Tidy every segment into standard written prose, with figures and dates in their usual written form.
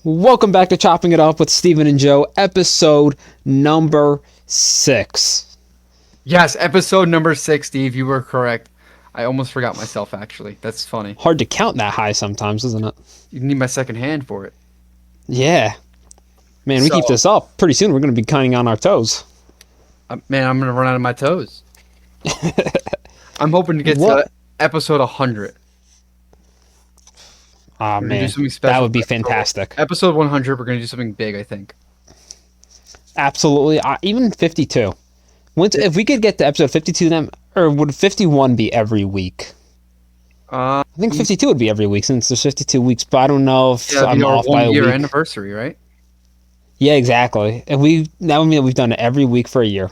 Welcome back to Chopping It Up with Steven and Joe, episode number 6. Yes, episode number 6, Steve. You were correct. I almost forgot myself, actually. That's funny. Hard to count that high sometimes, isn't it? You need my second hand for it. Yeah. Man, we keep this up. Pretty soon we're going to be counting on our toes. Man, I'm going to run out of my toes. I'm hoping to get to episode 100. Oh, man, that would be fantastic. Episode 100, we're going to do something big, I think. Absolutely. Even 52. If we could get to episode 52, then, or would 51 be every week? I think 52 would be every week since there's 52 weeks, but I don't know if I'm off by a week. 1 year anniversary, right? Yeah, exactly. And that would mean that we've done it every week for a year.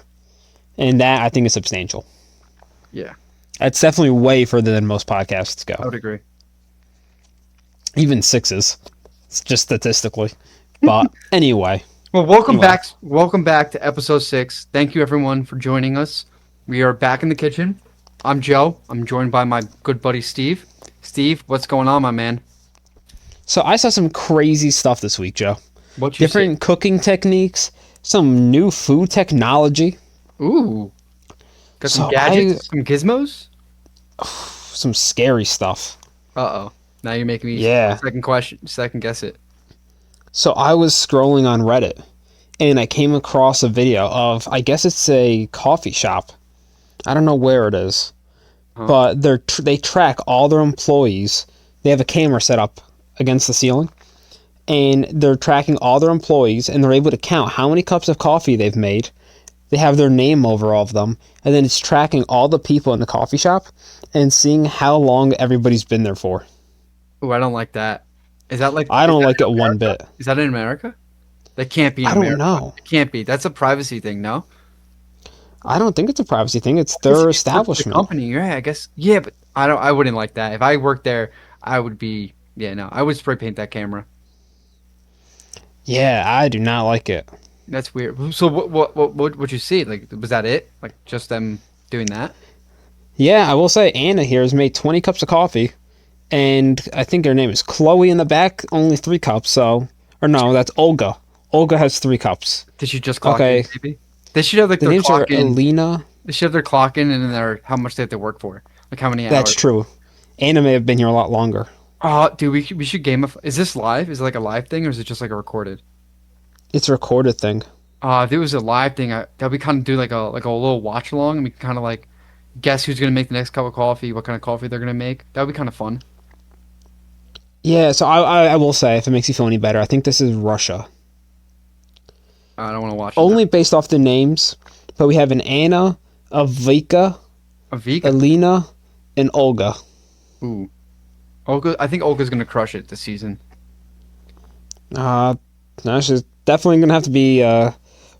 And that, I think, is substantial. Yeah. That's definitely way further than most podcasts go. I would agree. Even 6s. It's just statistically. But anyway. Well, welcome back. Welcome back to episode 6. Thank you, everyone, for joining us. We are back in the kitchen. I'm Joe. I'm joined by my good buddy, Steve. Steve, what's going on, my man? So I saw some crazy stuff this week, Joe. Different cooking techniques, some new food technology. Ooh. Got some gadgets, some gizmos? Some scary stuff. Uh-oh. Now you're making me second guess it. So I was scrolling on Reddit, and I came across a video of, I guess it's a coffee shop. I don't know where it is. But they track all their employees. They have a camera set up against the ceiling, and they're tracking all their employees, and they're able to count how many cups of coffee they've made. They have their name over all of them, and then it's tracking all the people in the coffee shop and seeing how long everybody's been there for. Ooh, I don't like that. Is that like... I don't like it one bit. Is that in America? That can't be in America. I don't know. It can't be. That's a privacy thing, no? I don't think it's a privacy thing. It's their establishment. The company, yeah, I guess. Yeah, but I wouldn't like that. If I worked there, I would be... Yeah, no. I would spray paint that camera. Yeah, I do not like it. That's weird. So what you see? Like, was that it? Like, just them doing that? Yeah, I will say Anna here has made 20 cups of coffee. And I think her name is Chloe in the back, only 3 cups, so... Or no, that's Olga. Olga has 3 cups. Did she just clock in, maybe? They should have, like, the their names clock are in. Alina. They should have their clock in and then how much they have to work for. Like, how many hours. That's true. Anna may have been here a lot longer. Oh, dude, we should gamify... Is this live? Is it like a live thing, or is it just like a recorded? It's a recorded thing. If it was a live thing, that we kind of do like a little watch along, and we kind of like guess who's gonna make the next cup of coffee, what kind of coffee they're gonna make. That would be kind of fun. Yeah, so I will say, if it makes you feel any better, I think this is Russia. I don't want to watch it. Only based off the names, but we have an Anna, a Vika, Alina, and Olga. Ooh. Olga, I think Olga's gonna crush it this season. No, she's definitely gonna have to be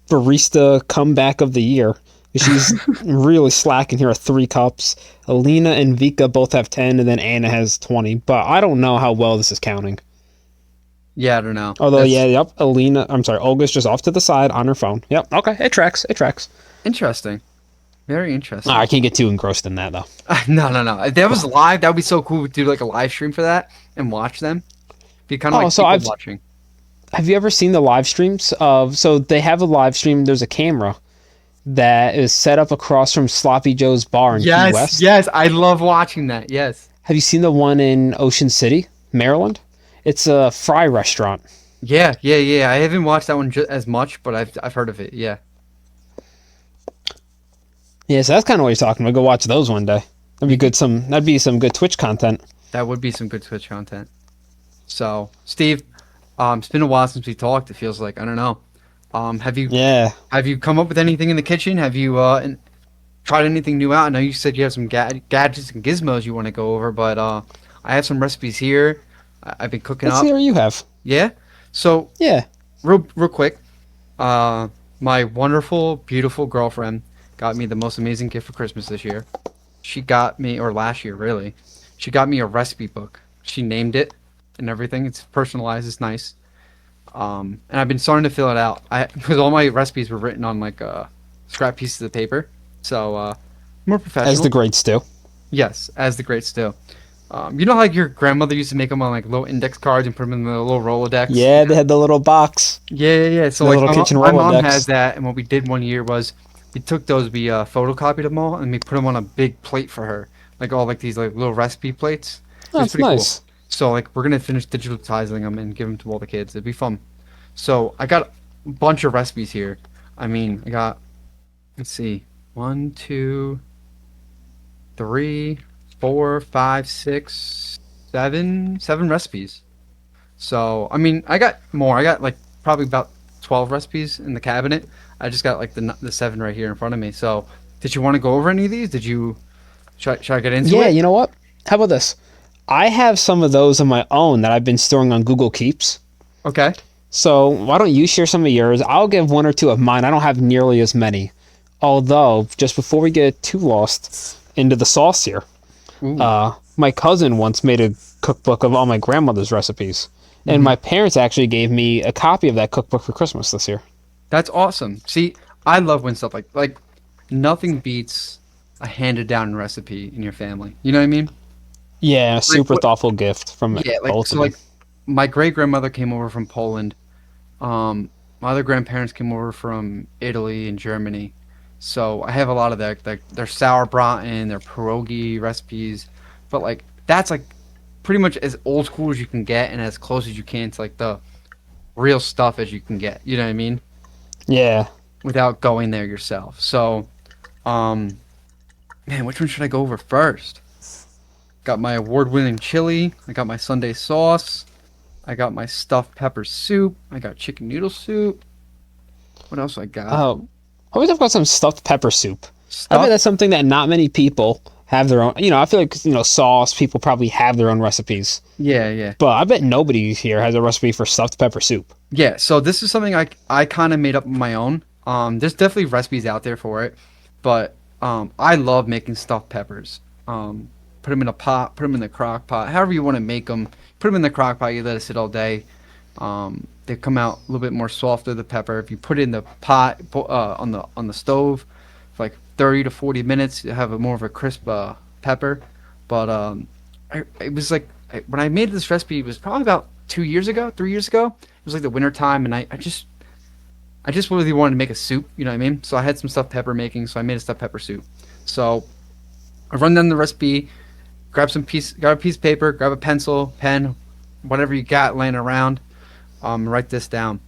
barista comeback of the year. She's really slacking here at 3 cups. Alina and Vika both have 10, and then Anna has 20. But I don't know how well this is counting. Yeah, I don't know. Although, Olga's just off to the side on her phone. Yep, okay, it tracks. Interesting. Very interesting. I can't get too engrossed in that, though. No. If that was live, that would be so cool to do like a live stream for that and watch them. Be kind of like people watching. Have you ever seen the live streams so they have a live stream, there's a camera that is set up across from Sloppy Joe's bar in Key West. Yes, I love watching that, yes. Have you seen the one in Ocean City, Maryland? It's a fry restaurant. Yeah. I haven't watched that one as much, but I've heard of it, yeah. Yeah, so that's kind of what you're talking about. Go watch those one day. That'd be good. That'd be some good Twitch content. That would be some good Twitch content. So, Steve, it's been a while since we talked. It feels like, I don't know. Have you come up with anything in the kitchen? Have you tried anything new out? I know you said you have some gadgets and gizmos you want to go over, but I have some recipes here. I've been cooking up. Let's see what you have. Yeah? So, yeah. Real quick, my wonderful, beautiful girlfriend got me the most amazing gift for Christmas this year. She got me, or last year, really. She got me a recipe book. She named it and everything. It's personalized. It's nice. And I've been starting to fill it out. Because all my recipes were written on like scrap pieces of paper. So more professional. As the greats do. Yes, as the greats do. You know how like your grandmother used to make them on like little index cards and put them in the little Rolodex. Yeah, they had the little box, Yeah. So the like little kitchen my mom has Rolodex. that, and what we did one year was we took those, we photocopied them all, and we put them on a big plate for her, like all like these like little recipe plates. It was That's pretty cool. nice. So like we're gonna finish digitizing them and give them to all the kids. It'd be fun. So I got a bunch of recipes here. I mean, I got, let's see, one, two, three, four, five, six, seven recipes. So, I mean, I got more. I got like probably about 12 recipes in the cabinet. I just got like the seven right here in front of me. So, did you want to go over any of these? Should I get into Yeah, it? you know what? How about this? I have some of those of my own that I've been storing on Google Keeps. Okay. So why don't you share some of yours? I'll give one or two of mine. I don't have nearly as many. Although, just before we get too lost into the sauce here, Ooh. my cousin once made a cookbook of all my grandmother's recipes. And Hmm. my parents actually gave me a copy of that cookbook for Christmas this year. That's awesome. See, I love when stuff like nothing beats a handed down recipe in your family. You know what I mean? Yeah, a Like super what? thoughtful gift from Yeah, like both so of them. like my great grandmother came over from Poland. My other grandparents came over from Italy and Germany, so I have a lot of their sauerbraten, their pierogi recipes, but like that's like pretty much as old school as you can get and as close as you can to like the real stuff as you can get. You know what I mean? Yeah. Without going there yourself. So, um, man, which one should I go over first? Got my award-winning chili. I got my Sunday sauce. I got my stuffed pepper soup. I got chicken noodle soup. What else I got? Oh, I always have got some stuffed pepper soup. I bet Stuffed. that's something that not many people have their own. I feel like sauce. People probably have their own recipes, Yeah. but I bet nobody here has a recipe for stuffed pepper soup. Yeah, so this is something I kind of made up on my own. There's definitely recipes out there for it, but I love making stuffed peppers. Put them in a pot, put them in the crock pot, however you want to make them. Put them in the crock pot, you let it sit all day. They come out a little bit more softer, the pepper. If you put it in the pot on the stove for like 30 to 40 minutes, you have a more of a crisp pepper. But it was like when I made this recipe, it was probably about 2 years ago, 3 years ago. It was like the winter time, and I just really wanted to make a soup. You know what I mean? So I had some stuffed pepper making, so I made a stuffed pepper soup. So I run down the recipe, grab a piece of paper, grab a pencil, pen, whatever you got laying around. Write this down.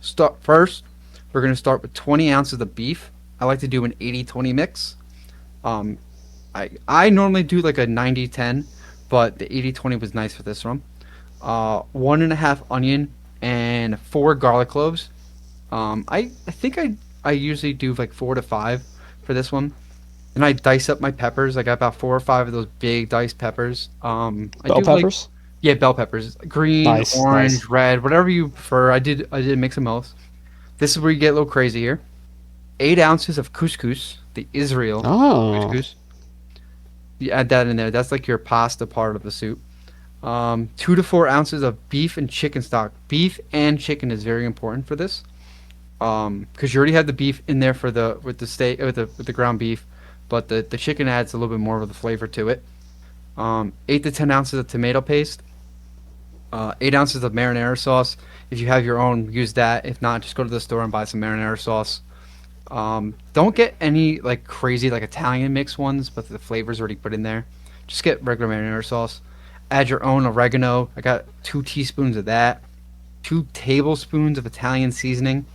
Start first. We're gonna start with 20 ounces of beef. I like to do an 80-20 mix. Um, I normally do like a 90-10, but the 80-20 was nice for this one. One and a half onion and four garlic cloves. I think I usually do like 4 to 5 for this one. And I dice up my peppers. I got about 4 or 5 of those big diced peppers. I Bell do like, peppers, yeah, bell peppers, green, nice, orange, nice. red, whatever you prefer. I did mix them both. This is where you get a little crazy here. 8 ounces of couscous, the Israel Oh, couscous. You add that in there. That's like your pasta part of the soup. 2 to 4 ounces of beef and chicken stock. Beef and chicken is very important for this. Because you already had the beef in there for the with the steak with the ground beef, but the chicken adds a little bit more of the flavor to it. 8 to 10 ounces of tomato paste. 8 ounces of marinara sauce. If you have your own, use that. If not, just go to the store and buy some marinara sauce. Don't get any like crazy like Italian mix ones, but the flavor's already put in there. Just get regular marinara sauce. Add your own oregano. I got 2 teaspoons of that. 2 tablespoons of Italian seasoning.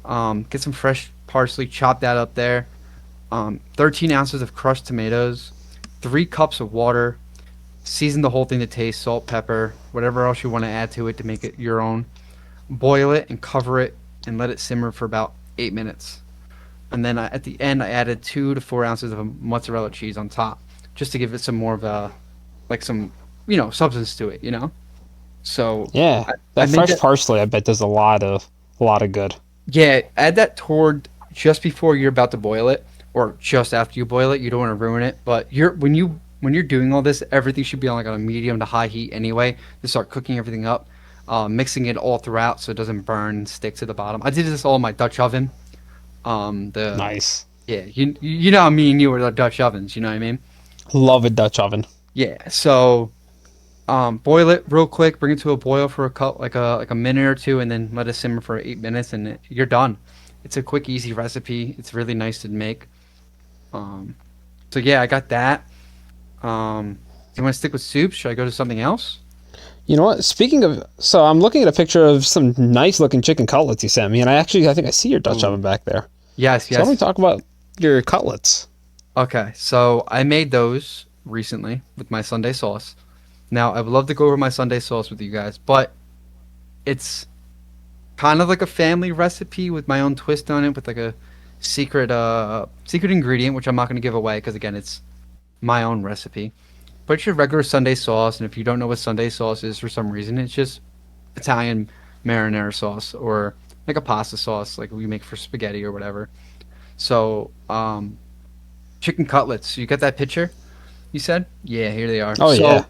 Get some fresh parsley, chop that up there. 13 ounces of crushed tomatoes. 3 cups of water. Season the whole thing to taste, salt, pepper, whatever else you want to add to it to make it your own. Boil it and cover it and let it simmer for about 8 minutes. And then at the end, I added 2 to 4 ounces of mozzarella cheese on top, just to give it some more of a, like some, substance to it. So yeah. I That made fresh that. parsley, I bet, does a lot of good. Yeah, add that toward just before you're about to boil it, or just after you boil it. You don't want to ruin it. But when you're doing all this, everything should be on like on a medium to high heat anyway to start cooking everything up, mixing it all throughout so it doesn't burn and stick to the bottom. I did this all in my Dutch oven. The Nice. Yeah, you know me and you were the Dutch ovens. You know what I mean? Love a Dutch oven. Yeah. So boil it real quick. Bring it to a boil for a cup, like a minute or two, and then let it simmer for 8 minutes, and you're done. It's a quick, easy recipe. It's really nice to make. Um, so yeah, I got that. Do you want to stick with soup? Should I go to something else? You know what? Speaking of, so I'm looking at a picture of some nice looking chicken cutlets you sent me, and I think I see your Dutch Ooh. oven back there. Yes, So why don't we yes. talk about your cutlets? Okay, so I made those recently with my Sunday sauce. Now, I would love to go over my Sunday sauce with you guys, but it's kind of like a family recipe with my own twist on it, with like a secret ingredient, which I'm not going to give away because again, it's my own recipe. But it's your regular Sunday sauce, and if you don't know what Sunday sauce is for some reason, it's just Italian marinara sauce or like a pasta sauce, like we make for spaghetti or whatever. So, chicken cutlets. You got that picture? You said? Yeah, here they are. Oh yeah.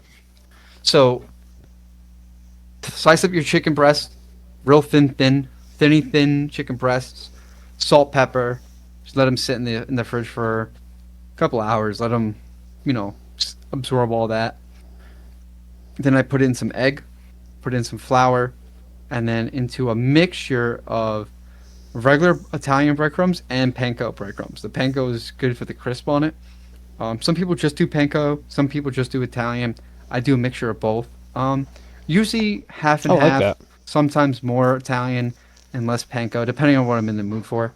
So slice up your chicken breast, real thin chicken breasts, salt, pepper. Just let them sit in the fridge for a couple hours. Let them, absorb all that. Then I put in some egg, put in some flour, and then into a mixture of regular Italian breadcrumbs and panko breadcrumbs. The panko is good for the crisp on it. Some people just do panko. Some people just do Italian. I do a mixture of both. Usually half I and like half. that. Sometimes more Italian and less panko, depending on what I'm in the mood for.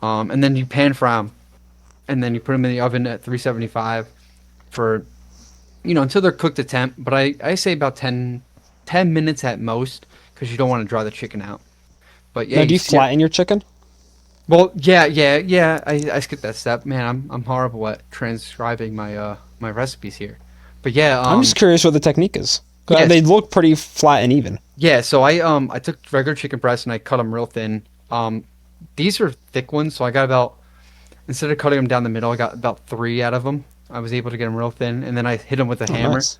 And then you pan fry them, and then you put them in the oven at 375 for until they're cooked to temp. But I say about 10 minutes at most because you don't want to dry the chicken out. But yeah, Now, do you you sear. flatten your chicken? Well, yeah. I skipped that step, man. I'm horrible at transcribing my recipes here. But yeah, I'm just curious what the technique is. They yes, look pretty flat and even. yeah. So I took regular chicken breasts and I cut them real thin. These are thick ones, so I got about instead of cutting them down the middle, I got about three out of them. I was able to get them real thin, and then I hit them with a Oh, hammer, nice.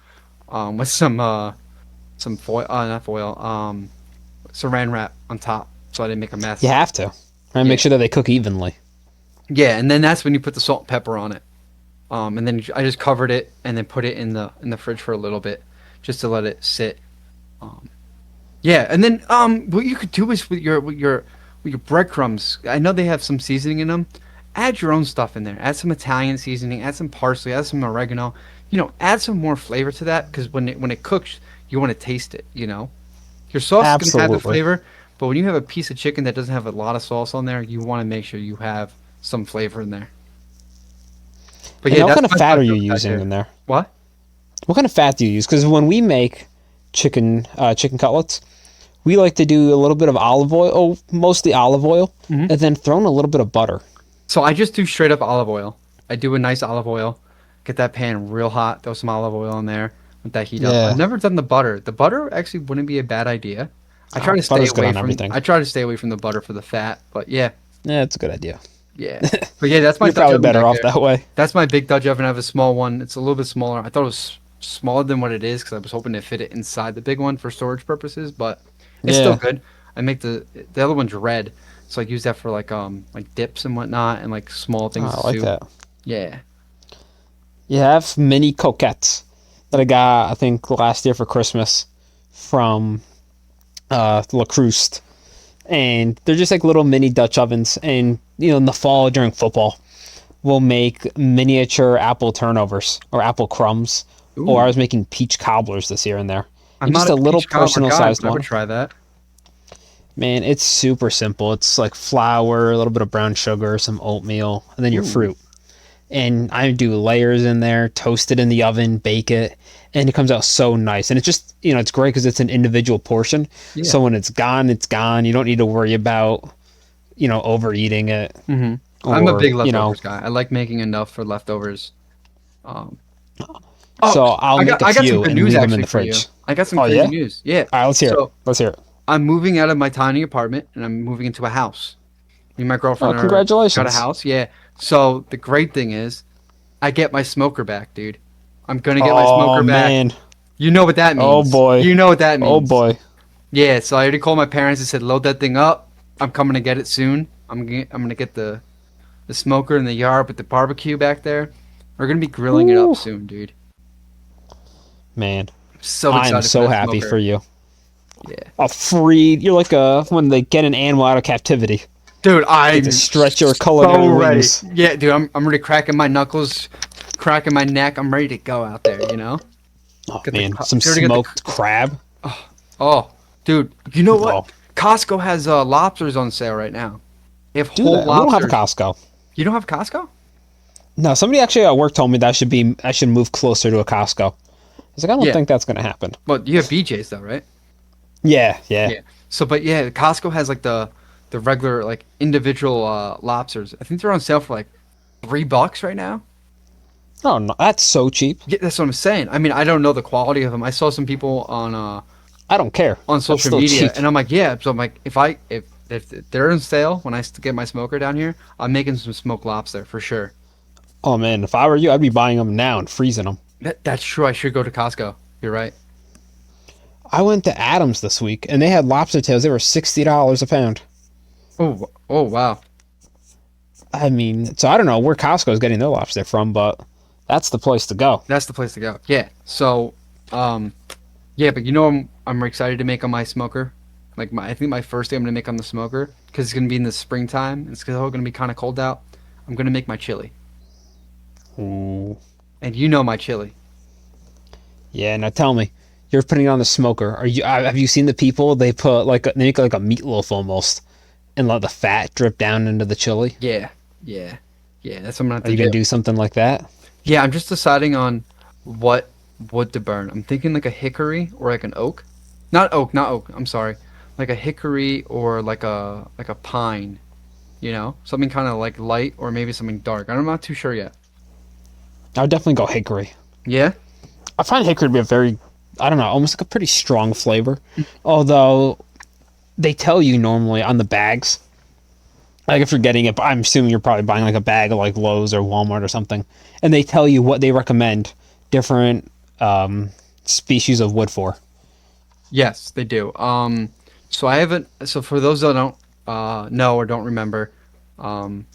with some foil, not foil, saran wrap on top, so I didn't make a You mess. have to, and make Yeah, sure that they cook evenly. yeah, and then that's when you put the salt and pepper on it. And then I just covered it and then put it in the fridge for a little bit, just to let it sit. Um, yeah, and then what you could do is with your breadcrumbs. I know they have some seasoning in them. Add your own stuff in there. Add some Italian seasoning. Add some parsley. Add some oregano. Add some more flavor to that because when it cooks, you want to taste it. Your sauce is gonna have the Absolutely. flavor, but when you have a piece of chicken that doesn't have a lot of sauce on there, you want to make sure you have some flavor in there. But And yeah, now, what that's kind of my fat are Dutch you oven out using there. in there? What? What kind of fat do you use? Because when we make chicken cutlets, we like to do a little bit of olive oil, mostly olive oil, Hmm. and then throw in a little bit of butter. So I just do straight up olive oil. I do a nice olive oil. Get that pan real hot. Throw some olive oil in there. Let that heat up. I've Yeah, never done the butter. The butter actually wouldn't be a bad idea. I try to stay butter's good away on from. everything. I try to stay away from the butter for the fat. But yeah, Yeah, it's a good idea. yeah. But yeah, that's my You're Dutch probably oven better back off there. that way. That's my big Dutch oven. I have a small one. It's a little bit smaller. I thought it was smaller than what it is because I was hoping to fit it inside the big one for storage purposes. But it's still Yeah, good. I make the other one's red, so I use that for like dips and whatnot and like small things of I like soup. that. Yeah. You have mini coquettes that I got, I think, last year for Christmas from La Crust. And they're just like little mini Dutch ovens. And, in the fall during football, we'll make miniature apple turnovers or apple crumbs. Or I Ooh. was making peach cobblers this year and there. I'm And not just a a little peach cobbler personal guy, sized but I would one. try that. Man, it's super simple. It's like flour, a little bit of brown sugar, some oatmeal, and then your Ooh. fruit. And I do layers in there, toast it in the oven, bake it, and it comes out so nice. And it's just, it's great because it's an individual portion. Yeah. So when it's gone, it's gone. You don't need to worry about, overeating it Hmm. I'm a or, big leftovers guy. I like making enough for leftovers. Um, oh, so I'll make a I got some few good and news leave them in actually the for you. fridge. I got some Oh, crazy yeah? news. Yeah. All right, let's hear it. So Let's hear it. I'm moving out of my tiny apartment and I'm moving into a house. Me and my Oh, girlfriend are got a congratulations. house. Yeah. So the great thing is, I get my smoker back, dude. I'm gonna get my Oh, smoker back. man. You know what that Oh, means. boy. You know what that Oh, means. boy. Yeah, so I already called my parents and said load that thing up. I'm coming to get it soon. I'm gonna get the smoker in the yard with the barbecue back there. We're gonna be grilling it up Ooh. soon, dude. Man, So I am excited for so that happy smoker. for you. Yeah. A free, you're like a when they get an animal out of captivity. Dude, Get to I'm stretch your so culinary ready. wings. Yeah, dude, I'm already cracking my knuckles, cracking my neck. I'm ready to go out there, you know? Oh Get the man, some you already got the smoked crab. oh, dude, you know what? Oh, Costco has lobsters on sale right now. They have do whole that. We don't have a lobsters. Costco. You don't have Costco? No, somebody actually at work told me that I should move closer to a Costco. I was like, I don't Yeah. think that's gonna happen. Well, you have BJ's though, right? Yeah, yeah. Yeah. So, but yeah, Costco has like the regular like individual lobsters. I think they're on sale for like $3 right now. Oh no, that's so cheap. Yeah, that's what I'm saying. I mean, I don't know the quality of them. I saw some people I don't care. on That's social still media, cheap. and I'm like, yeah. So I'm like, if they're on sale when get my smoker down here, I'm making some smoked lobster for sure. Oh man, if I were you, I'd be buying them now and freezing them. That's true. I should go to Costco. You're right. I went to Adams this week and they had lobster tails. They were $60 a pound. Oh wow. I mean, so I don't know where Costco's getting their lobster from, but that's the place to go. That's the place to go. Yeah. So, um, yeah, but I'm excited to make on my smoker. Like I think my first day I'm gonna make on the smoker because it's gonna be in the springtime. It's gonna be kind of cold out. I'm gonna make my chili, Ooh. and you know my chili. Yeah, now tell me, you're putting it on the smoker. Have you seen the people? They put they make like a meatloaf almost, and let the fat drip down into the chili. Yeah, yeah, yeah. That's what I'm gonna have Are to you do. gonna do something like that? Yeah, I'm just deciding on what wood to burn. I'm thinking like a hickory or like an oak. Not oak. I'm sorry. Like a hickory or like a pine. You know, something kind of like light or maybe something dark. I'm not too sure yet. I would definitely go hickory. Yeah. I find hickory to be a very, I don't know, almost like a pretty strong flavor. Although they tell you normally on the bags, like if you're getting it, I'm assuming you're probably buying like a bag of like Lowe's or Walmart or something, and they tell you what they recommend different species of wood for. Yes, they do. So I haven't. So for those that don't know or don't remember, um,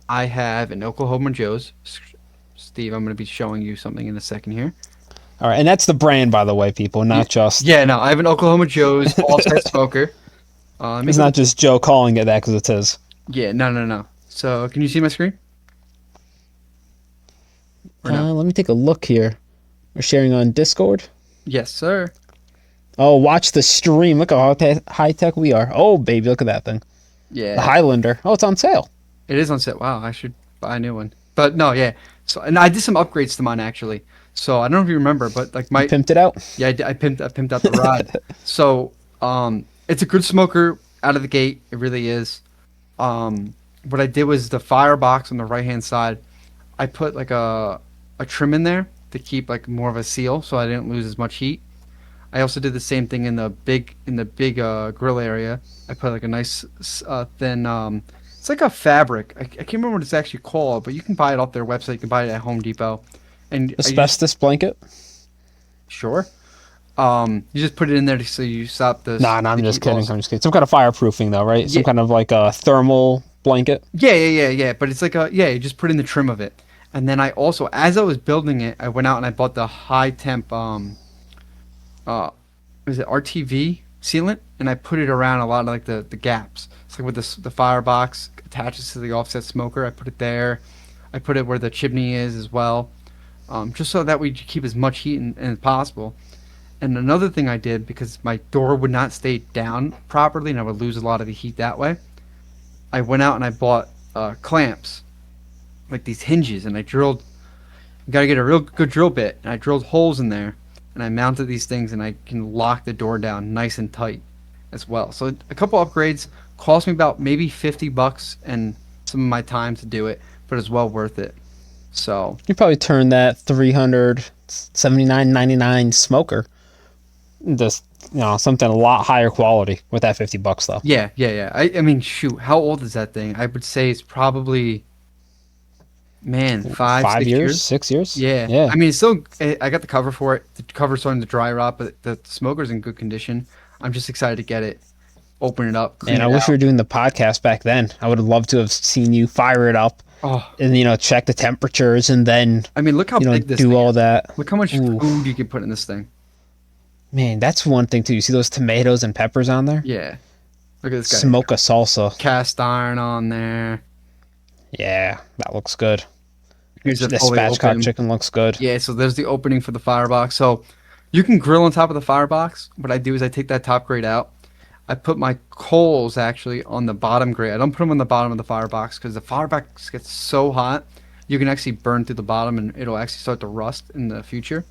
I have an Oklahoma Joe's. Steve, I'm going to be showing you something in a second here. All right, and that's the brand, by the way, people, Yeah, not just yeah, no, I have an Oklahoma Joe's offset smoker. Let me it's go not to, just Joe calling it that because it's his. yeah, no, no, no. So can you see my screen or no? Let me take a look here. We're sharing on Discord. Yes, sir. Oh, watch the stream. Look how high tech we are. Oh, baby, look at that thing. The Yeah, Highlander. Oh, it's on sale. it is on sale. Wow, I should buy a new one. But no, yeah. So and I did some upgrades to mine actually. So I don't know if you remember, but like You my pimped it out. yeah, I pimped out the rod. So, it's a good smoker out of the gate. It really is. What I did was the firebox on the right hand side. I put like a trim in there to keep like more of a seal, so I didn't lose as much heat. I also did the same thing in the big grill area. I put like a nice thin. It's like a fabric. I can't remember what it's actually called, but you can buy it off their website. You can buy it at Home Depot. And I just Asbestos blanket. sure. You just put it in there so you stop Nah, I'm the just heat kidding. loss. I'm just kidding. Some kind of fireproofing, though, right? Some Yeah, kind of like a thermal blanket. yeah. But it's like you just put in the trim of it, and then I also, as I was building it, I went out and I bought the high temp uh, is it RTV sealant, and I put it around a lot of like the gaps. It's like with the firebox attaches to the offset smoker. I put it there. I put it where the chimney is as well, just so that we keep as much heat as possible. And another thing I did, because my door would not stay down properly and I would lose a lot of the heat that way, I went out and I bought clamps, like these hinges, and I drilled. You gotta get a real good drill bit, and I drilled holes in there, and I mounted these things, and I can lock the door down nice and tight as well. So a couple upgrades cost me about maybe $50 and some of my time to do it, but it's well worth it. So You probably turn that 379.99 smoker into something a lot higher quality with that $50 though. yeah. I mean, shoot, how old is that thing? I would say it's probably, man, five, Five six years, years. 6 years. Yeah. Yeah. I mean, it's still. I got the cover for it. The cover's starting to dry rot, but the smoker's in good condition. I'm just excited to get it, open it up, clean Man, I it wish we out. were doing the podcast back then. I would have loved to have seen you fire it up Oh, and check the temperatures and then I mean, look how big this do thing all is. that. Look how much Ooh. food you can put in this thing. Man, that's one thing too. You see those tomatoes and peppers on there? Yeah. Look at this guy. Smoke a salsa. Cast iron on there. Yeah, that looks good. Here's a The fully spatchcock open. chicken looks good. Yeah, so there's the opening for the firebox. So you can grill on top of the firebox. What I do is I take that top grate out. I put my coals actually on the bottom grate. I don't put them on the bottom of the firebox because the firebox gets so hot, you can actually burn through the bottom and it'll actually start to rust in the future.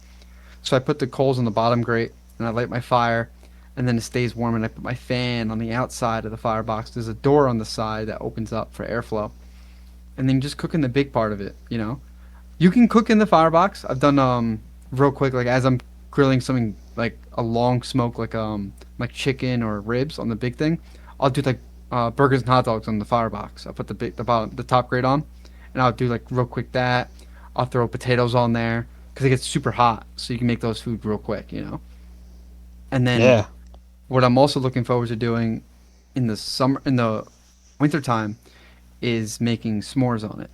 So I put the coals on the bottom grate and I light my fire, and then it stays warm. And I put my fan on the outside of the firebox. There's a door on the side that opens up for airflow, and then you just cook in the big part of it. You can cook in the firebox. I've done real quick, like as I'm grilling something like a long smoke, like chicken or ribs on the big thing. I'll do like burgers and hot dogs on the firebox. I'll put the top grate on, and I'll do like real quick that. I'll throw potatoes on there because it gets super hot, so you can make those food real quick. And then Yeah. what I'm also looking forward to doing in the winter time is making s'mores on it.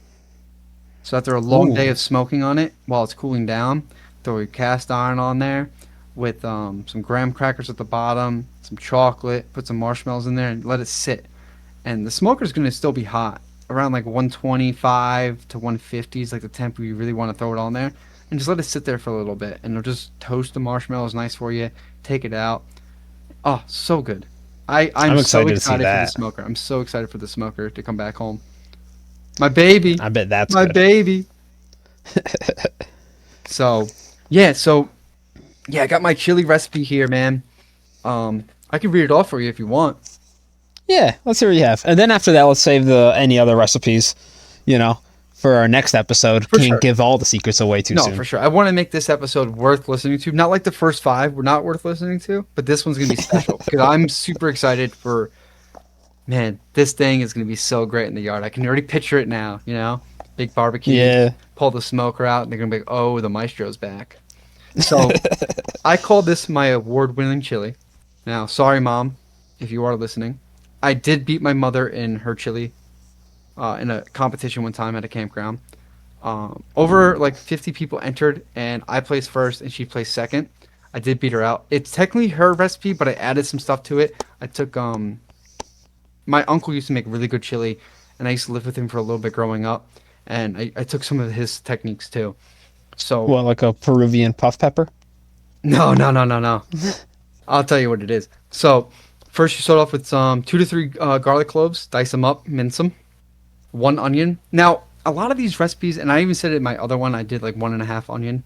So after a long day Ooh. of smoking on it while it's cooling down, throw a cast iron on there with some graham crackers at the bottom, some chocolate, put some marshmallows in there, and let it sit. And the smoker's going to still be hot, around like 125 to 150 is like the temp you really want to throw it on there. And just let it sit there for a little bit, and it'll just toast the marshmallows nice for you. Take it out. Oh, so good. I'm I'm so excited to see excited for the that. smoker. I'm so excited for the smoker to come back home. My baby. I bet that's My good. baby. So, yeah, I got my chili recipe here, man. I can read it off for you if you want. Yeah, let's hear what you have. And then after that, let's save the any other recipes, you know, for our next episode. For Can't sure. give all the secrets away too No, soon. for sure. I want to make this episode worth listening to. Not like the first five were not worth listening to, but this one's gonna be special because I'm super excited for. Man, this thing is gonna be so great in the yard. I can already picture it now. Big barbecue. Yeah. Pull the smoker out, and they're gonna be like, "Oh, the maestro's back." So I call this my award-winning chili. Now, sorry, Mom, if you are listening. I did beat my mother in her chili in a competition one time at a campground. Over like 50 people entered, and I placed first, and she placed second. I did beat her out. It's technically her recipe, but I added some stuff to it. I took my uncle used to make really good chili, and I used to live with him for a little bit growing up, and I took some of his techniques too. So What, like a Peruvian puff pepper? no, no, no, no, no. I'll tell you what it is. So, first you start off with some 2 to 3 garlic cloves, dice them up, mince them, 1 onion. Now, a lot of these recipes, and I even said it in my other one, I did like 1.5 onion.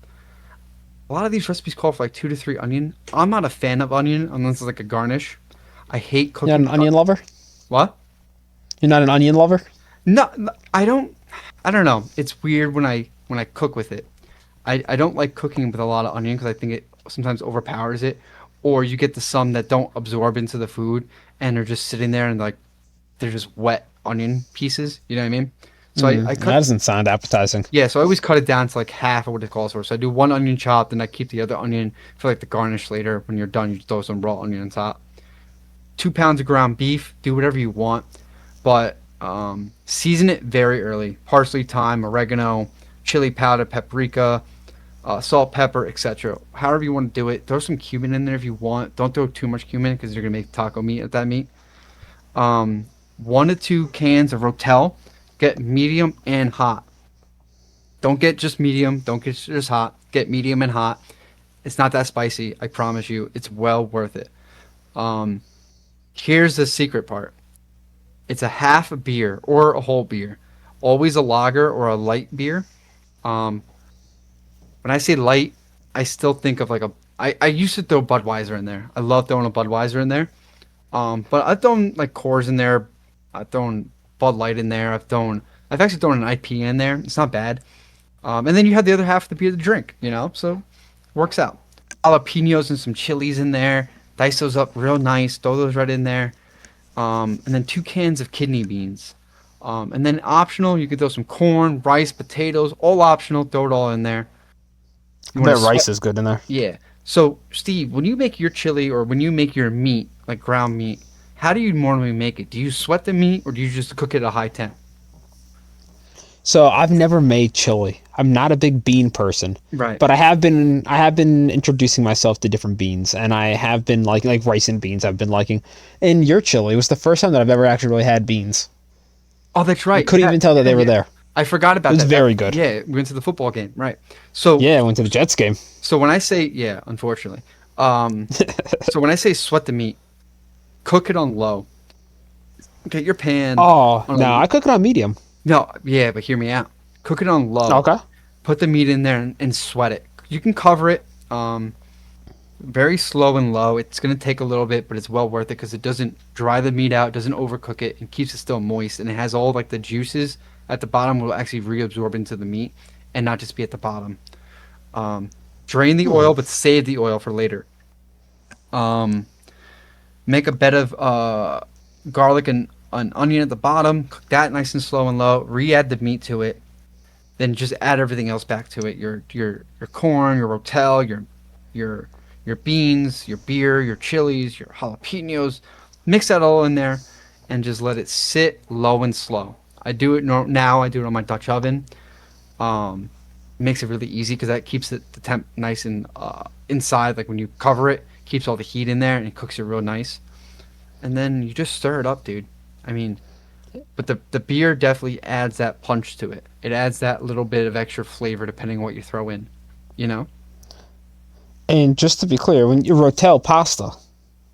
A lot of these recipes call for like 2 to 3 onion. I'm not a fan of onion unless it's like a garnish. I hate You're not cooking. an onion lover? What? You're not an onion lover? No, no, I don't. I don't know. It's weird when I cook with it. I don't like cooking with a lot of onion because I think it sometimes overpowers it. Or you get the some that don't absorb into the food and they're just sitting there and like they're just wet onion pieces. You know what I mean? So I That cut. doesn't sound appetizing. Yeah, so I always cut it down to like half of what it calls for. So I do 1 onion chopped, and I keep the other onion for like the garnish later. When you're done, you throw some raw onion on top. 2 pounds of ground beef. Do whatever you want, but season it very early. Parsley, thyme, oregano, chili powder, paprika, salt, pepper, etc. However you want to do it. Throw some cumin in there if you want. Don't throw too much cumin because you're gonna make taco meat at that meat. 1 to 2 cans of Rotel. Get medium and hot. Don't get just medium. Don't get just hot. Get medium and hot. It's not that spicy. I promise you. It's well worth it. Um, Here's the secret part. It's a half a beer or a whole beer. Always a lager or a light beer. Um, when I say light, I still think of like I used to throw Budweiser in there. I love throwing a Budweiser in there. But I've thrown like Coors in there. I've thrown Bud Light in there. I've actually thrown an IP in there. It's not bad. And then you have the other half of the beer to drink, so works out. Jalapenos and some chilies in there. Dice those up real nice. Throw those right in there. And then 2 cans of kidney beans. And then optional, you could throw some corn, rice, potatoes, all optional. Throw it all in there. You I want bet to rice is good in there. Yeah. So, Steve, when you make your chili or when you make your meat, like ground meat, how do you normally make it? Do you sweat the meat or do you just cook it at a high temp? So I've never made chili. I'm not a big bean person, Right. but I have been introducing myself to different beans, and I have been like rice and beans. I've been liking, and your chili was the first time that I've ever actually really had beans. Oh, that's You right. couldn't Yeah, even tell that yeah, they were yeah. there. I forgot It about was that. very good. Yeah, we went to the football game, right? So, Yeah, I went to the Jets game. so when I say yeah, unfortunately, um, so when I say sweat the meat, cook it on low. Get your pan Oh on no, a I cook it on medium. no, yeah, but hear me out. Cook it on low. Okay. Put the meat in there and sweat it. You can cover it. Very slow and low. It's gonna take a little bit, but it's well worth it because it doesn't dry the meat out, doesn't overcook it, and keeps it still moist. And it has all like the juices at the bottom will actually reabsorb into the meat and not just be at the bottom. Um, Drain the Hmm. oil, but save the oil for later. Um, Make a bed of garlic and an onion at the bottom. Cook that nice and slow and low. Re-add the meat to it. Then just add everything else back to it. Your corn, your rotel, your your beans, your beer, your chilies, your jalapenos. Mix that all in there, and just let it sit low and slow. I do it now. I do it on my Dutch oven. Um, Makes it really easy because that keeps the temp nice and inside. Like when you cover it, keeps all the heat in there and it cooks it real nice. And then you just stir it up, dude. I mean, but the beer definitely adds that punch to it. It adds that little bit of extra flavor depending on what you throw in. You know? And just to be clear, when you rotel pasta,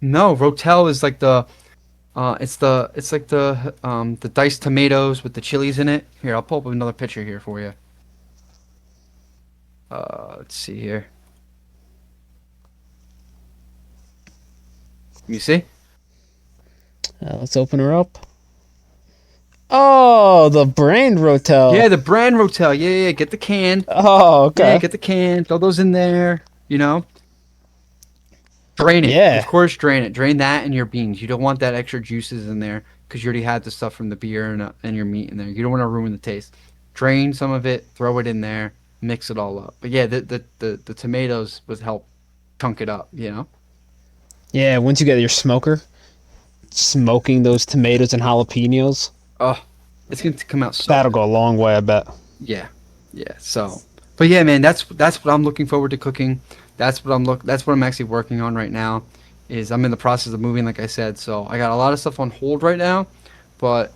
No, rotel is like it's like the diced tomatoes with the chilies in it. Here, I'll pull up another picture here for you. Let's see here. You see? let's open her up. Oh, the brand Yeah, rotel. the brand rotel. Yeah, yeah, get the can. Oh, Yeah, okay. get the can. Throw those in there. You know? Drain it. Of Yeah. course, drain it. Drain that and your beans. You don't want that extra juices in there because you already had the stuff from the beer and your meat in there. You don't want to ruin the taste. Drain some of it, throw it in there, mix it all up. But yeah, the tomatoes would help chunk it up, you know? Yeah, once you get your smoker, smoking those tomatoes and jalapenos, Oh, it's going to come out so that'll good. go a long way, I bet. Yeah. Yeah. So, but yeah, man, that's what I'm looking forward to cooking. That's what I'm actually working on right now. Is I'm in the process of moving, like I said. So I got a lot of stuff on hold right now, but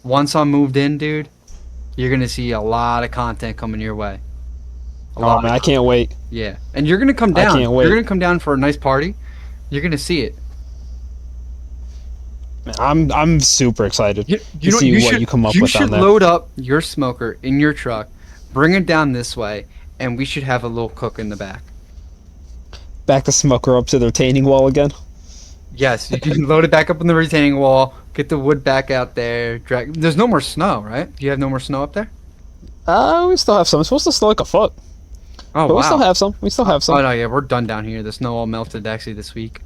once I'm moved in, dude, you're gonna see a lot of content coming your way. A Oh lot man, of I content. can't wait. Yeah, and you're gonna come I down. can't You're wait. gonna come down for a nice party. You're gonna see it. Man, I'm super excited You to know see what you come up you with on should there. load up your smoker in your truck, bring it down this way, and we should have a little cook in the back. Back the smoker up to the retaining wall again. Yes, you can load it back up on the retaining wall. Get the wood back out there. Drag. There's no more snow, right? Do you have no more snow up there? We still have some. It's supposed to snow like a foot, Oh but we still wow. have some. We still have Oh some. no, yeah, we're done down here. The snow all melted actually this week.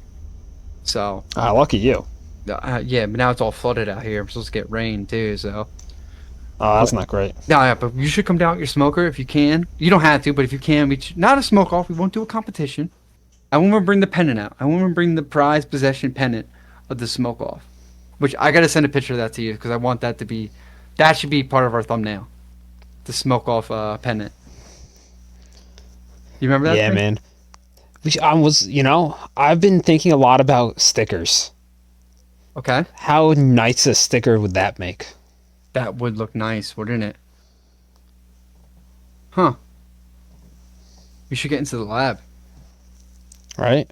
So Ah, lucky you. yeah, but now it's all flooded out here. We're supposed to get rain too. So Oh, but, that's not great. no, yeah, but you should come down with your smoker if you can. You don't have to, but if you can, not a smoke off. We won't do a competition. I won't even bring the pennant out. I won't even bring the prized possession pennant of the smoke off. Which I gotta send a picture of that to you because I want that to be, that should be part of our thumbnail. The smoke off pennant. You remember that Yeah, thing? man. I've been thinking a lot about stickers. Okay. How nice a sticker would that make? That would look nice, wouldn't it? Huh. We should get into the lab. Right?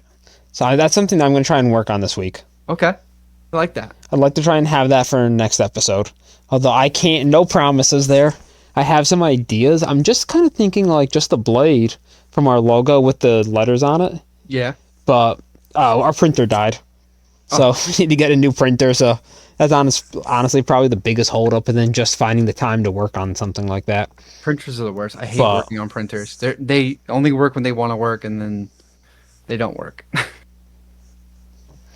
So that's something that I'm going to try and work on this week. Okay. I like that. I'd like to try and have that for next episode. Although I can't, no promises there. I have some ideas. I'm just kind of thinking like just a blade from our logo with the letters on it. Yeah. But our printer died. So Oh, we need to get a new printer. So that's honestly probably the biggest holdup, and then just finding the time to work on something like that. printers are the worst. I hate But working on printers. They only work when they want to work and then they don't work.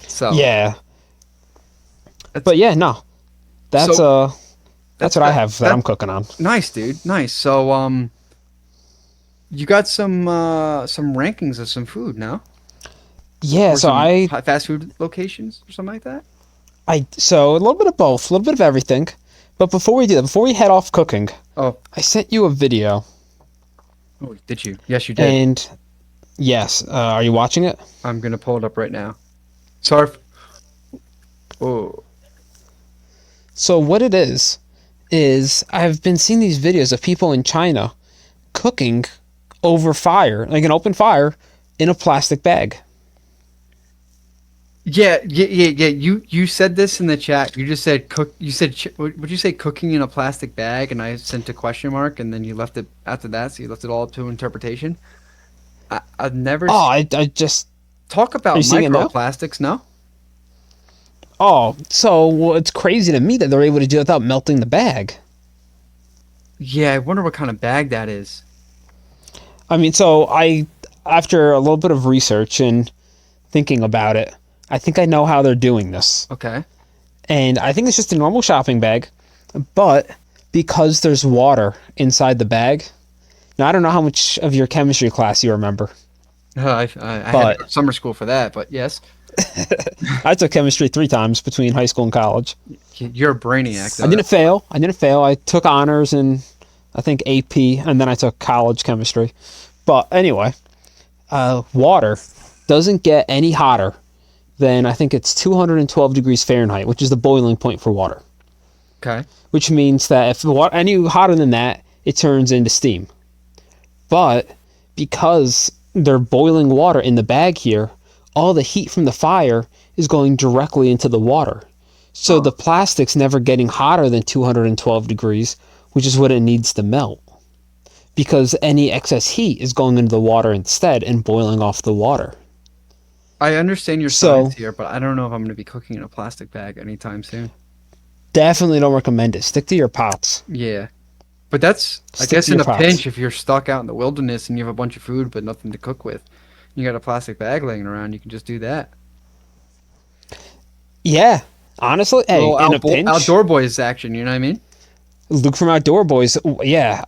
So, yeah, that's but yeah, no, that's so that's that's what I that, have that that I'm cooking on. nice, dude. Nice. So, you got some rankings of some food now? Yeah, Or so some fast food locations or something like that? so a little bit of both, a little bit of everything. But before we do that, before we head off cooking, Oh, I sent you a video Oh, did you? Yes, you did. And yes, are you watching it? I'm gonna pull it up right now. Sorry. Oh, So what it is I've been seeing these videos of people in China cooking over fire, like an open fire, in a plastic bag. yeah, yeah, yeah, yeah. You said this in the chat. You just said cook. You said would you say cooking in a plastic bag? And I sent a question mark, and then you left it after that. So you left it all up to interpretation. I've never Oh, s- I just talk are about you seeing it now? microplastics. No. Oh, so well, it's crazy to me that they're able to do it without melting the bag. Yeah, I wonder what kind of bag that is. I mean, after a little bit of research and thinking about it, I think I know how they're doing this. Okay. And I think it's just a normal shopping bag, but because there's water inside the bag. Now, I don't know how much of your chemistry class you remember, I had to but go to summer school for that, but yes, I took chemistry 3 times between high school and college. you're a brainiac I though. didn't fail. I didn't fail. I took honors in, I think, AP, and then I took college chemistry. But anyway, water doesn't get any hotter than I think it's 212 degrees Fahrenheit, which is the boiling point for water. Okay. Which means that if the water any hotter than that, it turns into steam. But because they're boiling water in the bag here, all the heat from the fire is going directly into the water. So Oh, the plastic's never getting hotter than 212 degrees, which is what it needs to melt. Because any excess heat is going into the water instead and boiling off the water. I understand your So science here, but I don't know if I'm going to be cooking in a plastic bag anytime soon. definitely don't recommend it. Stick to your pots. Yeah. But that's, I Stick guess, to in your a pots. pinch, if you're stuck out in the wilderness and you have a bunch of food but nothing to cook with, you got a plastic bag laying around, you can just do that. Yeah. Honestly, hey, Little in a pinch, outdoor boys action, you know what I mean? Luke from Outdoor Boys, yeah,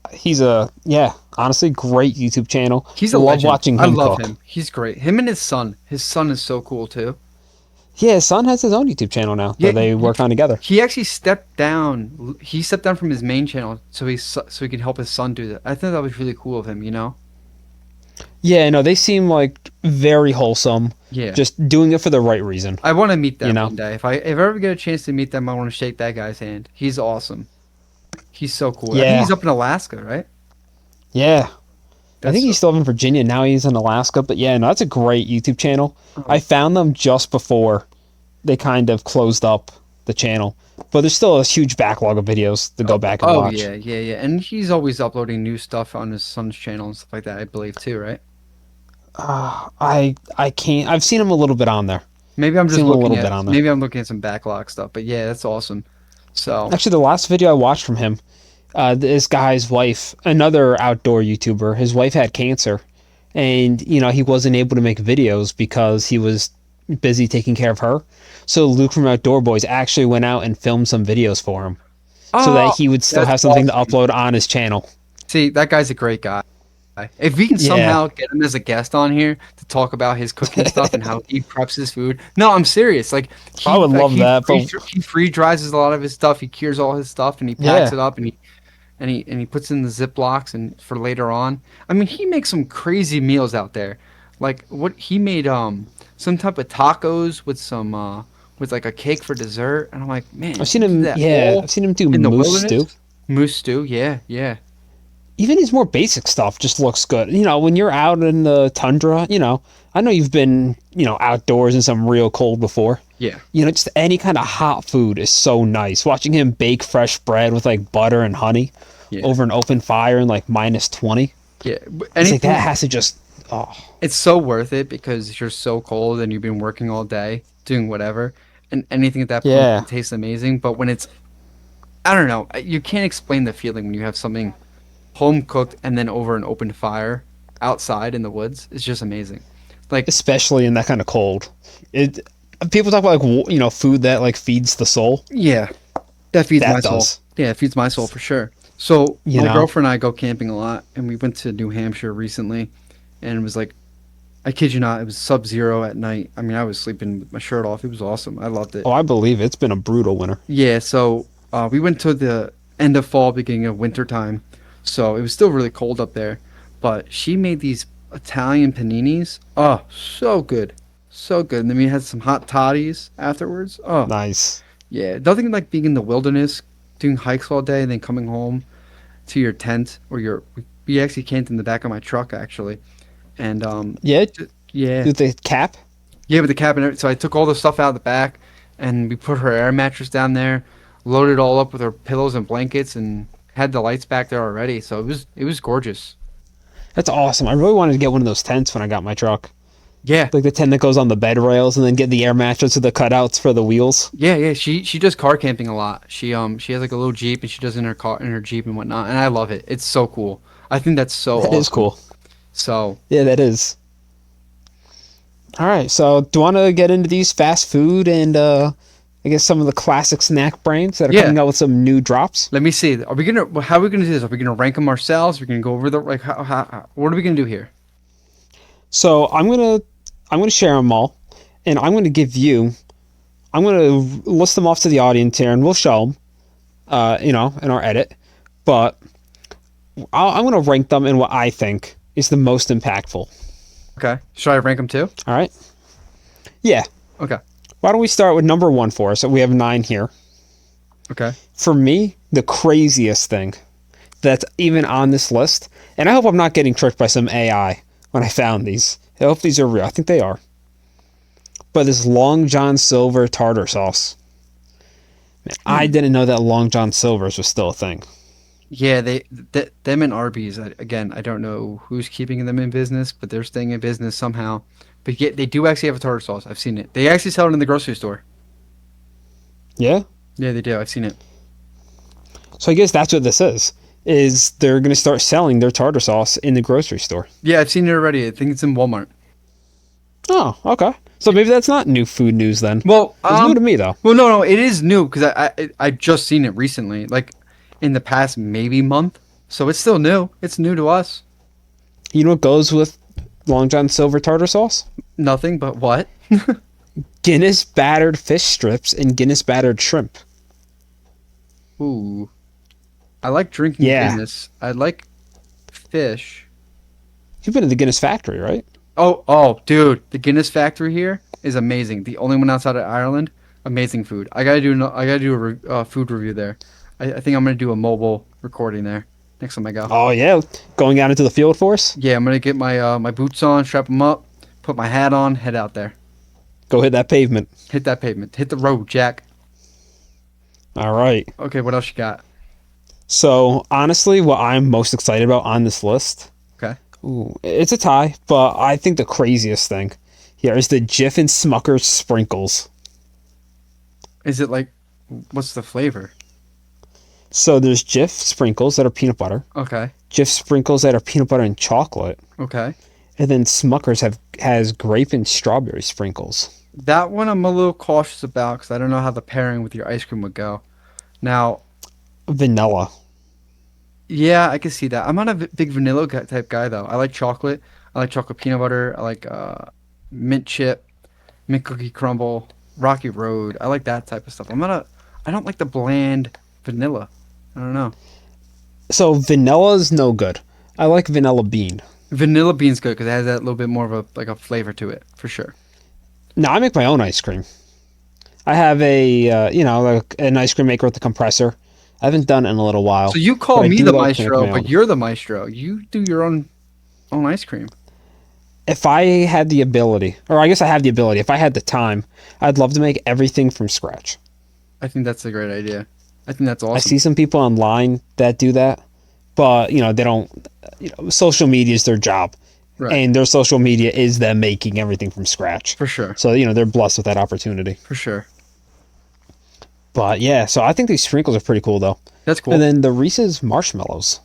honestly, great YouTube channel. He's a Love legend. watching I him love cook. him. He's great. Him and his son. His son is so cool too. Yeah, his son has his own YouTube channel now Yeah, that they work on together. he actually stepped down. He stepped down from his main channel so he could help his son do that. I think that was really cool of him, you know? Yeah, no, they seem like very wholesome, Yeah. just doing it for the right reason, I want to meet you them know? one day. If I ever get a chance to meet them, I want to shake that guy's hand. He's awesome. He's so cool. I think Yeah, he's up in Alaska, right? yeah. I That's think so, he's still in Virginia now. He's in Alaska, but yeah, no, that's a great YouTube channel. I oh, found them just before they kind of closed up the channel, but there's still a huge backlog of videos to go back and oh watch. yeah, yeah, yeah. And he's always uploading new stuff on his son's channel and stuff like that, I believe too, right? I can't. I've seen him a little bit on there. Maybe I'm Seen just him a looking little at bit on there. maybe I'm looking at some backlog stuff, but yeah, that's awesome. So, Actually, the last video I watched from him, this guy's wife, another outdoor YouTuber, his wife had cancer, and he wasn't able to make videos because he was busy taking care of her. So Luke from Outdoor Boys actually went out and filmed some videos for him, so that oh, he would still that's have something to awesome. upload on his channel. See, that guy's a great guy. If we can Yeah, somehow get him as a guest on here to talk about his cooking stuff and how he preps his food. No, I'm serious. Like I would love he that. But he free dries a lot of his stuff. He cures all his stuff and he packs yeah, it up and he puts it in the Ziplocs and for later on. I mean, he makes some crazy meals out there. Like what he made some type of tacos with some with like a cake for dessert and I'm like, man, I've he seen did him. that Yeah, all I've seen him do in the moose stew. wilderness. Moose stew, yeah, yeah. Even his more basic stuff just looks good. When you're out in the tundra, I know you've been, outdoors in some real cold before. Yeah. Just any kind of hot food is so nice. Watching him bake fresh bread with like butter and honey Yeah. over an open fire in like minus 20. Yeah. It's like that Anything has to just, oh, it's so worth it because you're so cold and you've been working all day doing whatever and anything at that point yeah. can taste amazing, but when it's I don't know, you can't explain the feeling when you have something home cooked and then over an open fire outside in the woods. It's just amazing. Like, Especially in that kind of cold. It People talk about like, food that like feeds the soul. yeah, that feeds my That soul. does, Yeah, it feeds my soul for sure. So, you my know. girlfriend and I go camping a lot, and we went to New Hampshire recently, and it was like, I kid you not, it was sub-zero at night. I mean, I was sleeping with my shirt off. It was awesome. I loved it. Oh, I believe it's been a brutal winter. Yeah, so we went to the end of fall, beginning of winter time, so it was still really cold up there. but she made these Italian paninis. Oh, so good. So good. And then we had some hot toddies afterwards. Oh, Nice. yeah. Nothing like being in the wilderness, doing hikes all day, and then coming home to your tent or your. We actually camped in the back of my truck, actually. And, Yeah, yeah. with the cap. Yeah, with the cabinet. So I took all the stuff out of the back, and we put her air mattress down there, loaded it all up with her pillows and blankets, and had the lights back there already. So it was gorgeous. That's awesome. I really wanted to get one of those tents when I got my truck. Yeah, Like the tent that goes on the bed rails and then get the air mattress with the cutouts for the wheels. yeah, yeah. She does car camping a lot. She has like a little Jeep, and she does in her Jeep and whatnot. And I love it. It's so cool. I think that's so That is awesome. cool. So Yeah, that is. All right, so do you want to get into these fast food and I guess some of the classic snack brands that are yeah, coming out with some new drops? let me see. Are we gonna How are we gonna do this? Are we gonna rank them ourselves? We're gonna go over the like what are we gonna do here? So I'm gonna share them all, and I'm gonna list them off to the audience here, and we'll show them, in our edit. But I'm gonna rank them in what I think is the most impactful. Okay. Should I rank them too? All right? Yeah. Okay. Why don't we start with number one for us? So we have 9 here. Okay. For me, the craziest thing that's even on this list, and I hope I'm not getting tricked by some AI when I found these. I hope these are real. I think they are. But this Long John Silver tartar sauce. Man, I didn't know that Long John Silver's was still a thing. Yeah, them and Arby's. Again, I don't know who's keeping them in business, but they're staying in business somehow. But yet they do actually have a tartar sauce. I've seen it. They actually sell it in the grocery store. Yeah? Yeah, they do. I've seen it. So I guess that's what this is they're going to start selling their tartar sauce in the grocery store. Yeah, I've seen it already. I think it's in Walmart. Oh, okay. So maybe that's not new food news then. Well, It's new to me though. well, no, it is new because I just seen it recently, like in the past maybe month. So it's still new. It's new to us. You know what goes with Long John Silver tartar sauce? Nothing but what? Guinness battered fish strips and Guinness battered shrimp. Ooh, I like drinking Yeah. Guinness. I like fish. You've been to the Guinness factory, right? Oh, dude, the Guinness factory here is amazing. The only one outside of Ireland. Amazing food. I gotta do a food review there. I think I'm gonna do a mobile recording there next time I go. Oh yeah, going out into the field for us. Yeah, I'm gonna get my boots on, strap them up, put my hat on, head out there, Go hit that pavement. hit that pavement, hit the road, Jack. All right. Okay, what else you got? So honestly, what I'm most excited about on this list, Okay. it's a tie, but I think the craziest thing here is the Jif and Smucker's sprinkles. Is it like, what's the flavor? So there's Jif sprinkles that are peanut butter, Okay. Jif sprinkles that are peanut butter and chocolate, Okay. and then Smucker's has grape and strawberry sprinkles. That one I'm a little cautious about because I don't know how the pairing with your ice cream would go. Now, Vanilla. yeah, I can see that. I'm not a big vanilla type guy though. I like chocolate. I like chocolate peanut butter. I like mint chip, mint cookie crumble, Rocky Road. I like that type of stuff. I don't like the bland vanilla. I don't know. So vanilla's no good. I like vanilla bean. Vanilla bean's good because it has that little bit more of a flavor to it for sure. Now I make my own ice cream. I have like an ice cream maker with a compressor. I haven't done it in a little while. So you but call I me do the like to make maestro, my but own. you're the maestro. You do your own ice cream. If I had the ability, or I guess I have the ability, if I had the time, I'd love to make everything from scratch. I think that's a great idea. I think that's I awesome. see some people online that do that, but they don't. Social media is their job, Right. and their social media is them making everything from scratch. For sure. So they're blessed with that opportunity. For sure. But yeah, so I think these sprinkles are pretty cool though. That's cool. And then the Reese's marshmallows,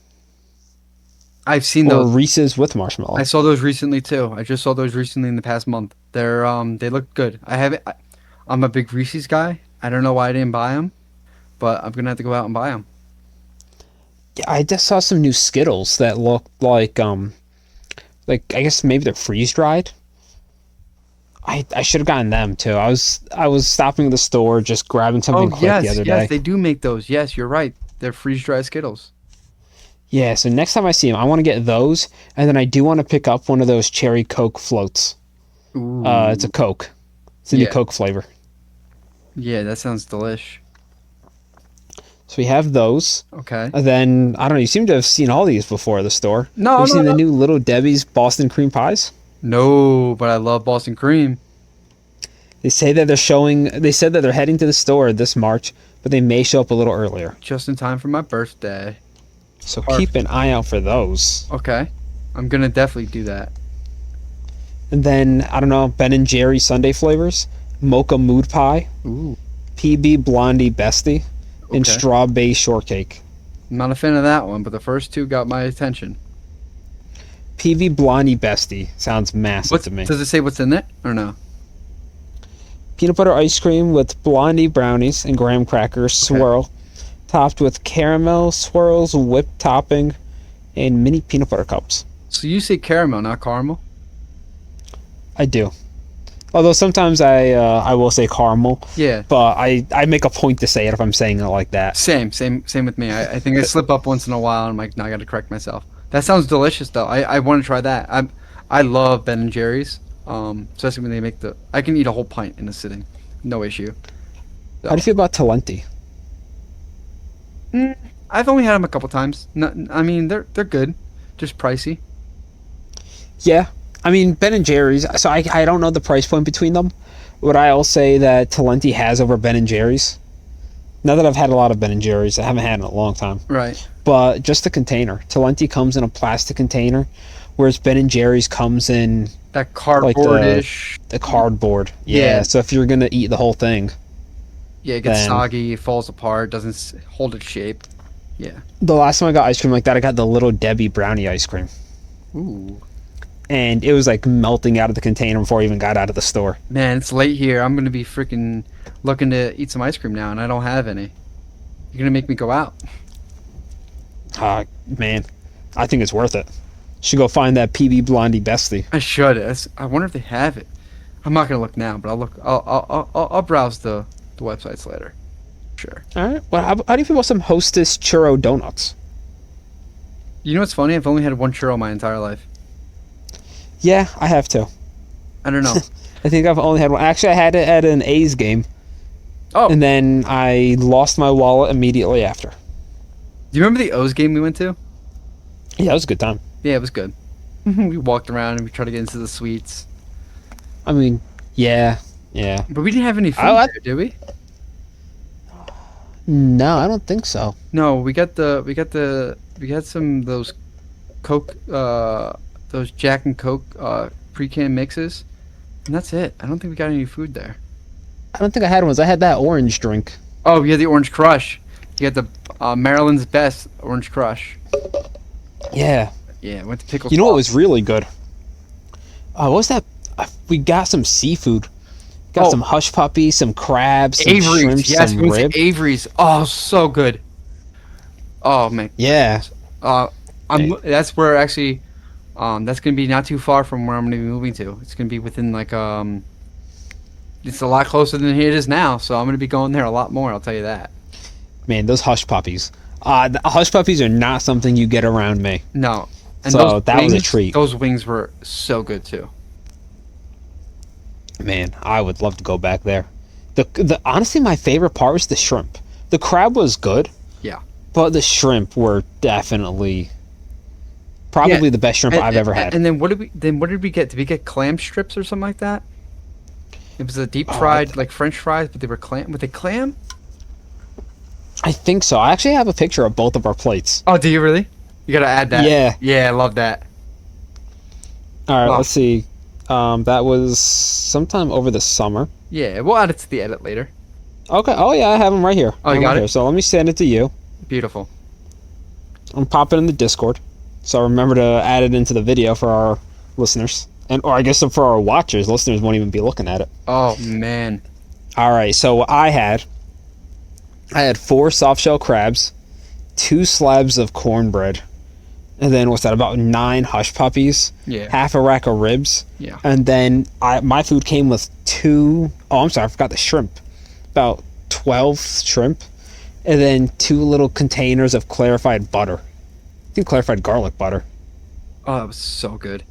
I've seen or those. Reese's with marshmallow. I saw those recently too. I just saw those recently in the past month. They look good. I'm a big Reese's guy. I don't know why I didn't buy them, but I'm gonna have to go out and buy them. Yeah, I just saw some new Skittles that look like I guess maybe they're freeze dried. I should have gotten them too. I was stopping at the store just grabbing something quick the other day. Yes, they do make those. Yes, you're right. They're freeze dried Skittles. Yeah, so next time I see them, I want to get those, and then I do want to pick up one of those cherry Coke floats. It's a Ooh. Coke. It's a new Yeah. Coke flavor. Yeah, that sounds delish. So we have those. Okay. And then, I don't know, you seem to have seen all these before at the store. Have No, you no, seen the no. new Little Debbie's Boston cream pies? No, but I love Boston cream. They said that they're heading to the store this March, but they may show up a little earlier. Just in time for my birthday. So keep Perfect. an eye out for those. Okay. I'm gonna definitely do that. And then, I don't know, Ben and Jerry Sunday flavors, Mocha Mood Pie, Ooh. PB Blondie Bestie, and Okay. Strawberry Shortcake. I'm not a fan of that one, but the first two got my attention. PB Blondie Bestie sounds massive to me. Does it say what's in it or no? Peanut butter ice cream with Blondie brownies and graham crackers swirl, topped with caramel swirls, whipped topping, and mini peanut butter cups. So you say caramel, not caramel? I do. Although sometimes I will say caramel, Yeah. but I make a point to say it if I'm saying it like that. Same with me. I think I slip up once in a while, and I'm like, no, I got to correct myself. That sounds delicious, though. I want to try that. I love Ben and Jerry's, especially when they make the. I can eat a whole pint in a sitting, no issue. How do you feel about Talenti? I've only had them a couple times. No, I mean, they're good, just pricey. Yeah, I mean Ben and Jerry's. So I don't know the price point between them. Would I'll say that Talenti has over Ben and Jerry's? Now that I've had a lot of Ben and Jerry's, I haven't had it in a long time. Right. But just the container. Talenti comes in a plastic container, whereas Ben and Jerry's comes in That like cardboardish. the cardboard. Yeah. Yeah. So if you're gonna eat the whole thing, Yeah, it gets then soggy, it falls apart, doesn't hold its shape. Yeah. the last time I got ice cream like that, I got the Little Debbie brownie ice cream, Ooh. and it was like melting out of the container before I even got out of the store. Man, it's late here. I'm gonna be freaking looking to eat some ice cream now, and I don't have any. You're gonna make me go out. Man, I think it's worth it. Should go find that PB Blondie Bestie. I should. I wonder if they have it. I'm not gonna look now, but I'll look. I'll browse the websites later. Sure. All right. Well, how do you feel about some Hostess churro donuts? You know what's funny? I've only had one churro my entire life. Yeah, I have to. I don't know. I think I've only had one. Actually, I had it at an A's game, Oh, and then I lost my wallet immediately after. do you remember the O's game we went to? Yeah, it was a good time. Yeah, it was good. We walked around and we tried to get into the suites, I mean, yeah. but we didn't have any food I- there, did we? No, I don't think so. No, we got some of those Coke, those Jack and Coke pre-canned mixes, and that's it. I don't think we got any food there. I don't think I had ones. I had that orange drink. Oh, you had the Orange Crush. You had the Maryland's Best Orange Crush. Yeah. Yeah, went to Pickle. You know what was really good? What was that? We got some seafood. Got Oh. some hush puppies, some crabs, some Avery's? shrimp, Yes, some we went rib. to Avery's. Oh, so good. Oh man. Yeah. That's where actually, that's gonna be not too far from where I'm gonna be moving to. It's gonna be within like it's a lot closer than it is now, so I'm gonna be going there a lot more. I'll tell you that. Man, those hush puppies. The hush puppies are not something you get around me. No, So that was a treat. Those wings were so good too. Man, I would love to go back there. The honestly, my favorite part was the shrimp. The crab was good. Yeah. But the shrimp were definitely probably the best shrimp I've ever had. And then what did we get? Did we get clam strips or something like that? It was a deep fried like French fries, but they were clam. Were they clam? I think so. I actually have a picture of both of our plates. Oh, do you really? You gotta add that. Yeah. Yeah, I love that. All right, Wow. let's see. That was sometime over the summer. Yeah, we'll add it to the edit later. Okay. Oh yeah, I have them right here. Oh, you I have 'em got right it? here. So let me send it to you. Beautiful. I'm popping in the Discord. So remember to add it into the video for our listeners, or I guess for our watchers. Listeners won't even be looking at it. Oh man. All right. So I had 4 soft shell crabs, 2 slabs of cornbread, and then what's that? About 9 hush puppies, Yeah. half a rack of ribs, Yeah. and then my food came with 2. Oh, I'm sorry, I forgot the shrimp. About 12 shrimp, and then 2 little containers of clarified butter. I think clarified garlic butter. Oh, it was so good.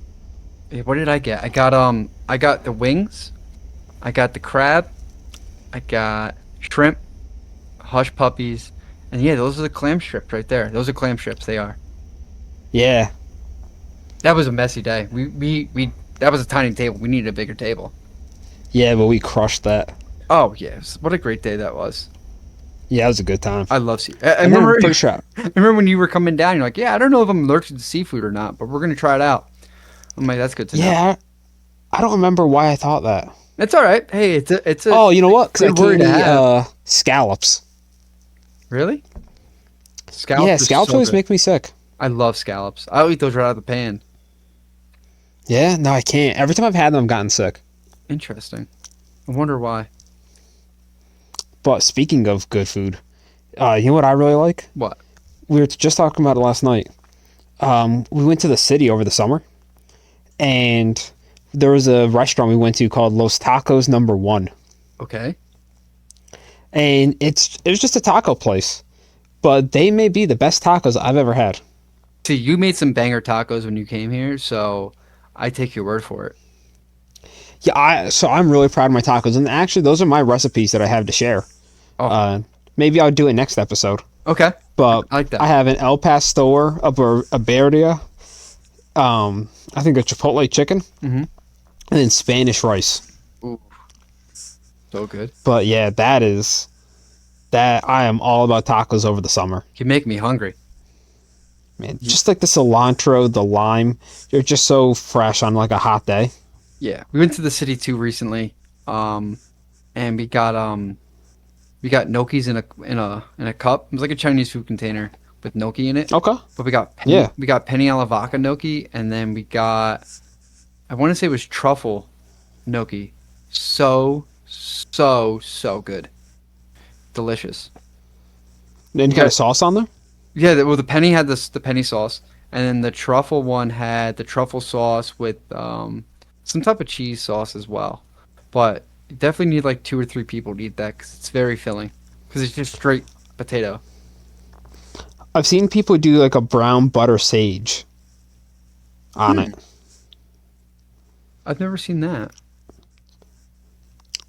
What did I get? I got the wings. I got the crab. I got shrimp, hush puppies, and yeah, those are the clam strips right there. Those are clam strips. They are. Yeah, That was a messy day. We that was a tiny table. We needed a bigger table. yeah, but we crushed that. Oh yes, what a great day that was. Yeah, it was a good time. I love sea. I And then I'm remember. pretty sure. I remember when you were coming down. You're like, yeah, I don't know if I'm allergic to seafood or not, but we're gonna try it out. I'm like, that's good to know. Yeah, I don't remember why I thought that. It's all right. Hey, it's a Oh, you know what? Because I good worry can't to eat have. scallops. Really? Yeah, Scallops are scallops so always good. make me sick. I love scallops. I'll eat those right out of the pan. Yeah, no, I can't. Every time I've had them, I've gotten sick. Interesting. I wonder why. But speaking of good food, you know what I really like? What? We were just talking about it last night. We went to the city over the summer, and there was a restaurant we went to called Los Tacos Number One, Okay. and it was just a taco place, but they may be the best tacos I've ever had. See, you made some banger tacos when you came here, so I take your word for it. Yeah, so I'm really proud of my tacos, and actually those are my recipes that I have to share. Oh, Uh, Maybe I'll do it next episode. okay. But I like I that. have an El Pastor, a birria, I think a chipotle chicken, Mm-hmm. and then Spanish rice. Ooh, so good. But yeah, that I am all about tacos over the summer. You make me hungry. Man, just like the cilantro, the lime, they're just so fresh on like a hot day. Yeah, we went to the city too recently, um, and we got gnocchis in a cup. It was like a Chinese food container with gnocchi in it. Okay. But Yeah. we got penny alla vodka gnocchi, and then we got I want to say it was truffle gnocchi. So good, delicious. Any You kind got of sauce on there? yeah. Well, the penny had the penny sauce, and then the truffle one had the truffle sauce with some type of cheese sauce as well. But you definitely need like two or three people to eat that because it's very filling. Because it's just straight potato. I've seen people do like a brown butter sage on Hmm. it. I've never seen that.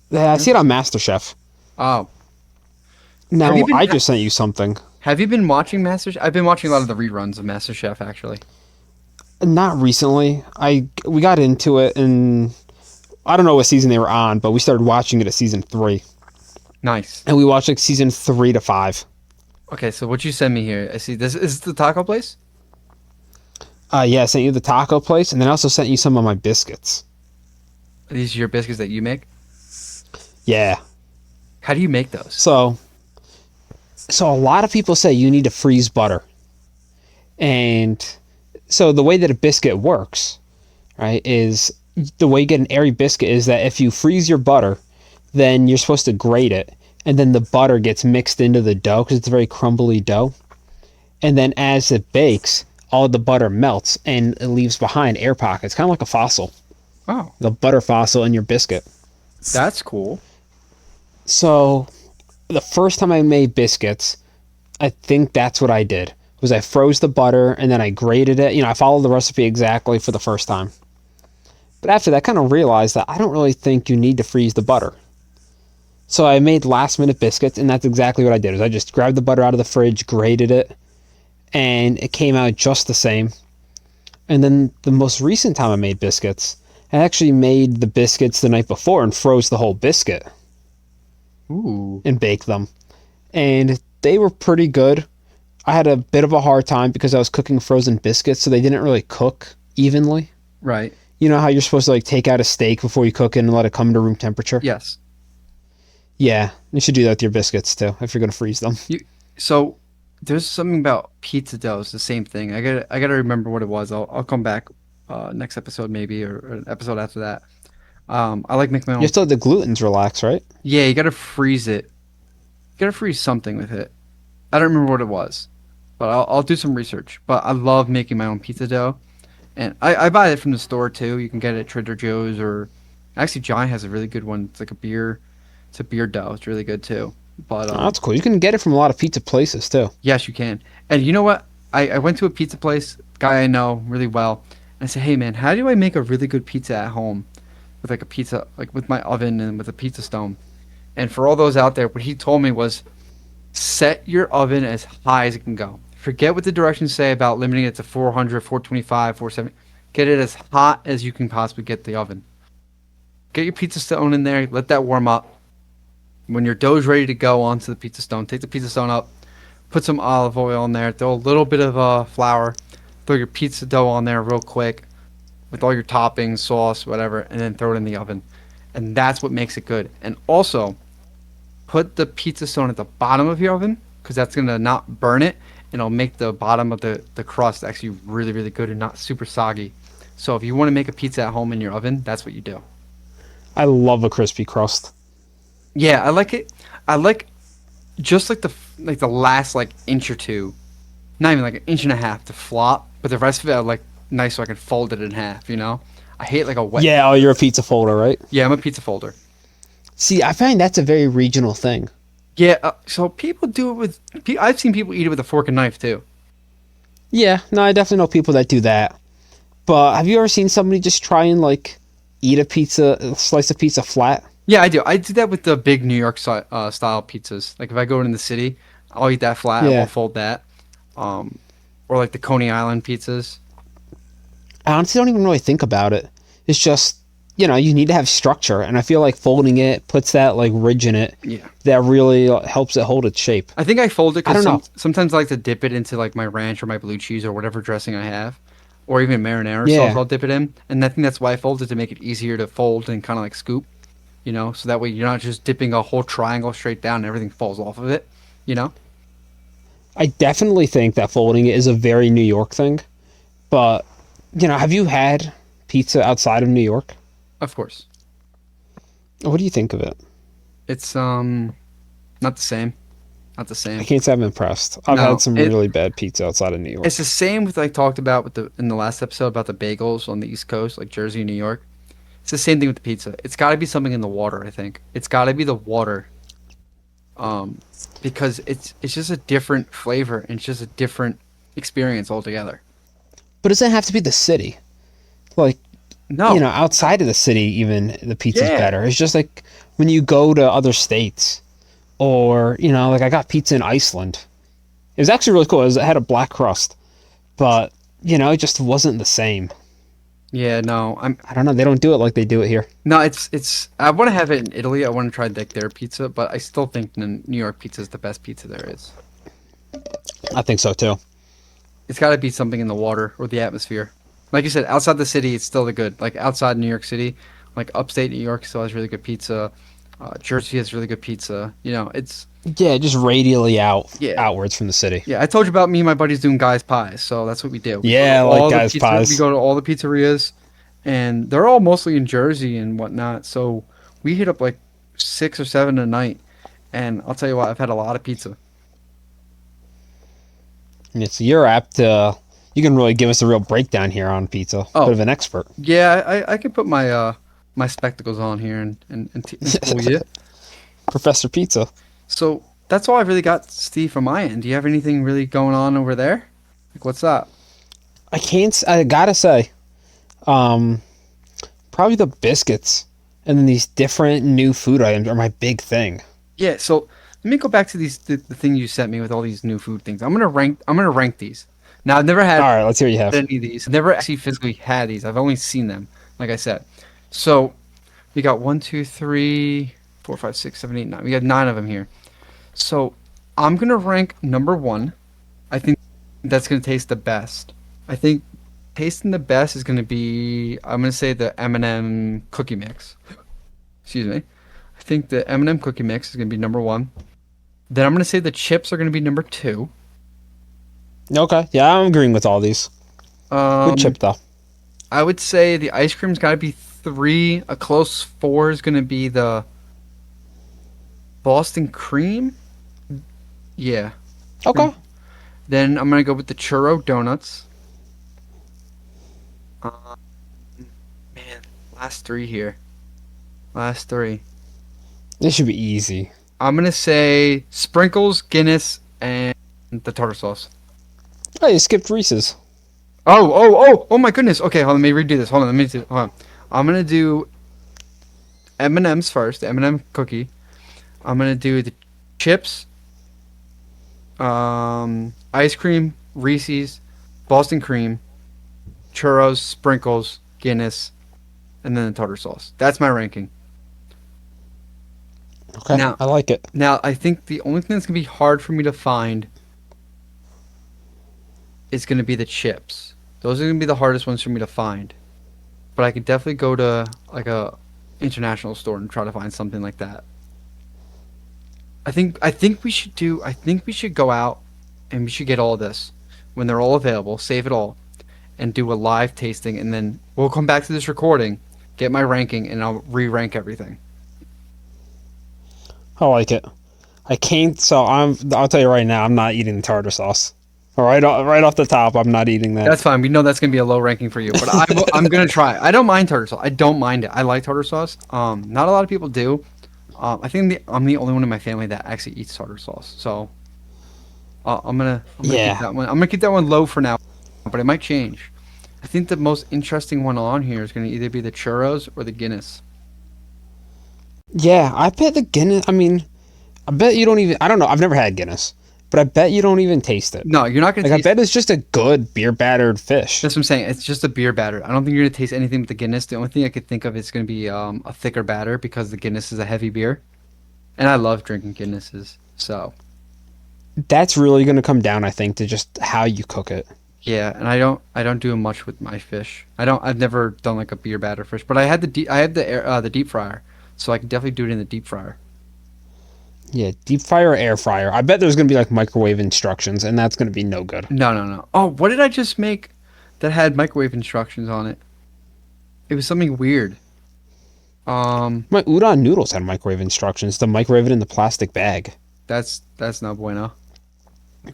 Yeah, I see it Never on seen. MasterChef. Oh, have you Now, been I ha- just sent you something. have you been watching MasterChef? I've been watching a lot of the reruns of MasterChef actually. Not recently. We got into it, and I don't know what season they were on, but we started watching it at season 3, Nice. and we watched like season 3 to 5. Okay, so what you send me here? I see this is the taco place. Yeah, I sent you the taco place, and then I also sent you some of my biscuits. Are these your biscuits that you make? Yeah. How do you make those? So a lot of people say you need to freeze butter, and so the way that a biscuit works, right, is the way you get an airy biscuit is that if you freeze your butter, then you're supposed to grate it, and then the butter gets mixed into the dough because it's a very crumbly dough. And then as it bakes, all the butter melts and it leaves behind air pockets, kind of like a fossil, Oh, the butter fossil in your biscuit. that's cool. So the first time I made biscuits, I think that's what I did. Was I froze the butter and then I grated it. I followed the recipe exactly for the first time. But after that, I kind of realized that I don't really think you need to freeze the butter. So I made last minute biscuits, and that's exactly what I did. Was I just grabbed the butter out of the fridge, grated it, and it came out just the same. And then the most recent time I made biscuits, I actually made the biscuits the night before and froze the whole biscuit Ooh. and baked them. And they were pretty good. I had a bit of a hard time because I was cooking frozen biscuits, so they didn't really cook evenly. Right. You know how you're supposed to like take out a steak before you cook it and let it come to room temperature? Yes. Yeah, you should do that with your biscuits too if you're gonna freeze them. You. So there's something about pizza dough. It's the same thing. I gotta remember what it was. I'll come back next episode maybe or an episode after that. I like make my You own. have to let the glutens relax, right? Yeah, you gotta freeze it. You gotta freeze something with it. I don't remember what it was, but I'll do some research. But I love making my own pizza dough, and I buy it from the store too. You can get it at Trader Joe's or actually John has a really good one. It's like a beer. It's a beer dough. It's really good too. But Oh, that's cool. You can get it from a lot of pizza places too. yes, you can. And you know what? I went to a pizza place, guy I know really well, and I said, "Hey man, how do I make a really good pizza at home with like a pizza, like with my oven and with a pizza stone?" And for all those out there, what he told me was set your oven as high as it can go. Forget what the directions say about limiting it to 400, 425, 470. Get it as hot as you can possibly get the oven. Get your pizza stone in there, let that warm up. When your dough's ready to go onto the pizza stone, take the pizza stone up, put some olive oil in there, throw a little bit of flour, throw your pizza dough on there real quick with all your toppings, sauce, whatever, and then throw it in the oven. And that's what makes it good. And also, put the pizza stone at the bottom of your oven because that's going to not burn it and it'll make the bottom of the crust actually really, really good and not super soggy. So if you want to make a pizza at home in your oven, that's what you do. I love a crispy crust. Yeah, I like it. I like just like the last like inch or two, not even like an inch and a half to flop, but the rest of it I like nice so I can fold it in half. You know, I hate like a wet. Yeah, oh, you're a pizza folder, right? Yeah, I'm a pizza folder. See, I find that's a very regional thing. Yeah, so people do it with. I've seen people eat it with a fork and knife too. Yeah, no, I definitely know people that do that. But have you ever seen somebody just try and like eat a slice of pizza flat? Yeah, I do. I do that with the big New York style pizzas. Like if I go in the city, I'll eat that flat. I Yeah. won't fold that. Um, or like the Coney Island pizzas. I honestly don't even really think about it. It's just, you need to have structure, and I feel like folding it puts that like ridge in it Yeah. that really helps it hold its shape. I think I fold it I don't because know. sometimes I like to dip it into like my ranch or my blue cheese or whatever dressing I have, or even marinara sauce. Yeah, I'll dip it in, and I think that's why I fold it to make it easier to fold and kind of like scoop. So that way you're not just dipping a whole triangle straight down and everything falls off of it. You know, I definitely think that folding it is a very New York thing. But, have you had pizza outside of New York? of course, What do you think of it? it's not the same, not the I same. can't say I'm impressed. I've had No, some really bad pizza outside of New it's York. the same with like talked about with the in the last episode about the bagels on the East Coast, like Jersey and New York. It's the same thing with the pizza. It's got to be something in the water. I think it's got to be the water, um, because it's just a different flavor and it's just a different experience altogether. But does it have to be the city? Like, No, outside of the city, even the pizza's yeah, better. It's just like when you go to other states, or like I got pizza in Iceland. It was actually really cool. It had a black crust, but it just wasn't the same. yeah, no, I don't know. They don't do it like they do it here. no, it's. I want to have it in Italy. I want to try like their pizza, but I still think the New York pizza is the best pizza there is. I think so too. It's got to be something in the water or the atmosphere. Like you said, outside the city, it's still the good. Like outside New York City, like upstate New York still has really good pizza. Jersey has really good pizza. It's Yeah, just radially yeah, outwards from the city. yeah. I told you about me and my buddies doing guys pies, so that's what we do. We go to Yeah, I like all the guys' pizza. We pies. go to all the pizzerias, and they're all mostly in Jersey and whatnot. So we hit up like 6 or 7 a night, and I'll tell you what, I've had a lot of pizza. Yeah, so you're apt to. You can really give us a real breakdown here on pizza. Bit Oh, of an expert. yeah, I can put my spectacles on here and school you. Professor Pizza. So that's all I've really got, Steve, from my end. Do you have anything really going on over there? Like, what's up? I gotta say, um, probably the biscuits and then these different new food items are my big thing. Yeah, so let me go back to the thing you sent me with all these new food things. I'm gonna rank these. Now I've never had All right, let's hear what you have. any of these. I've never actually physically had these. I've only seen them, like I said. So we got 1, 2, 3, 4, 5, 6, 7, 8, 9. We got 9 of them here. So I'm gonna rank number one. I think that's gonna taste the best. I think tasting the best is gonna be. I'm gonna say the M&M cookie mix. Excuse me. I think the M&M cookie mix is gonna be number one. Then I'm gonna say the chips are gonna be number two. Okay, yeah, I'm agreeing with all these. Good Um, chip though. I would say the ice cream's gotta be three. A close four is gonna be the Boston cream. Yeah. Okay. Then I'm gonna go with the churro donuts. Uh, man, last three here. Last three. This should be easy. I'm gonna say sprinkles, Guinness, and the tartar sauce. Oh, you skipped Reese's. Oh my goodness. Okay, hold on, let me redo this. Hold on, hold on. I'm gonna do M&M's first, the M&M cookie. I'm gonna do the chips, ice cream, Reese's, Boston cream, churros, sprinkles, Guinness, and then the tartar sauce. That's my ranking. Okay, Now, I like it. now I think the only thing that's gonna be hard for me to find is gonna be the chips. Those are gonna be the hardest ones for me to find. But I could definitely go to like a international store and try to find something like that. I think we should go out and we should get all this when they're all available, save it all, and do a live tasting, and then we'll come back to this recording, get my ranking, and I'll re-rank everything. I like it. I can't. So I'll tell you right now. I'm not eating the tartar sauce. Right off the top, I'm not eating that. That's fine. We know that's gonna be a low ranking for you, but I'm gonna try. I don't mind tartar sauce. I don't mind it. I like tartar sauce. Not a lot of people do. I think I'm the only one in my family that actually eats tartar sauce. So I'm gonna keep Yeah, that one. I'm gonna keep that one low for now, but it might change. I think the most interesting one on here is gonna either be the churros or the Guinness. yeah. I bet the Guinness. I mean, I bet you don't even. I don't know. I've never had Guinness, but I bet you don't even taste it. No, you're not gonna Like I taste. bet it's just a good beer battered fish. That's what I'm saying. It's just a beer batter. I don't think you're gonna taste anything with the Guinness. The only thing I could think of is gonna be a thicker batter because the Guinness is a heavy beer, and I love drinking Guinnesses. So That's really going to come down, I think, to just how you cook it. yeah, and I don't do much with my fish. I've never done like a beer batter fish, but I had the deep fryer, so I can definitely do it in the deep fryer. Yeah, deep fryer or air fryer. I bet there's going to be like microwave instructions, and that's going to be no good. No. Oh, what did I just make that had microwave instructions on it? It was something weird. Um, My udon noodles had microwave instructions to microwave it in the plastic bag. that's no bueno.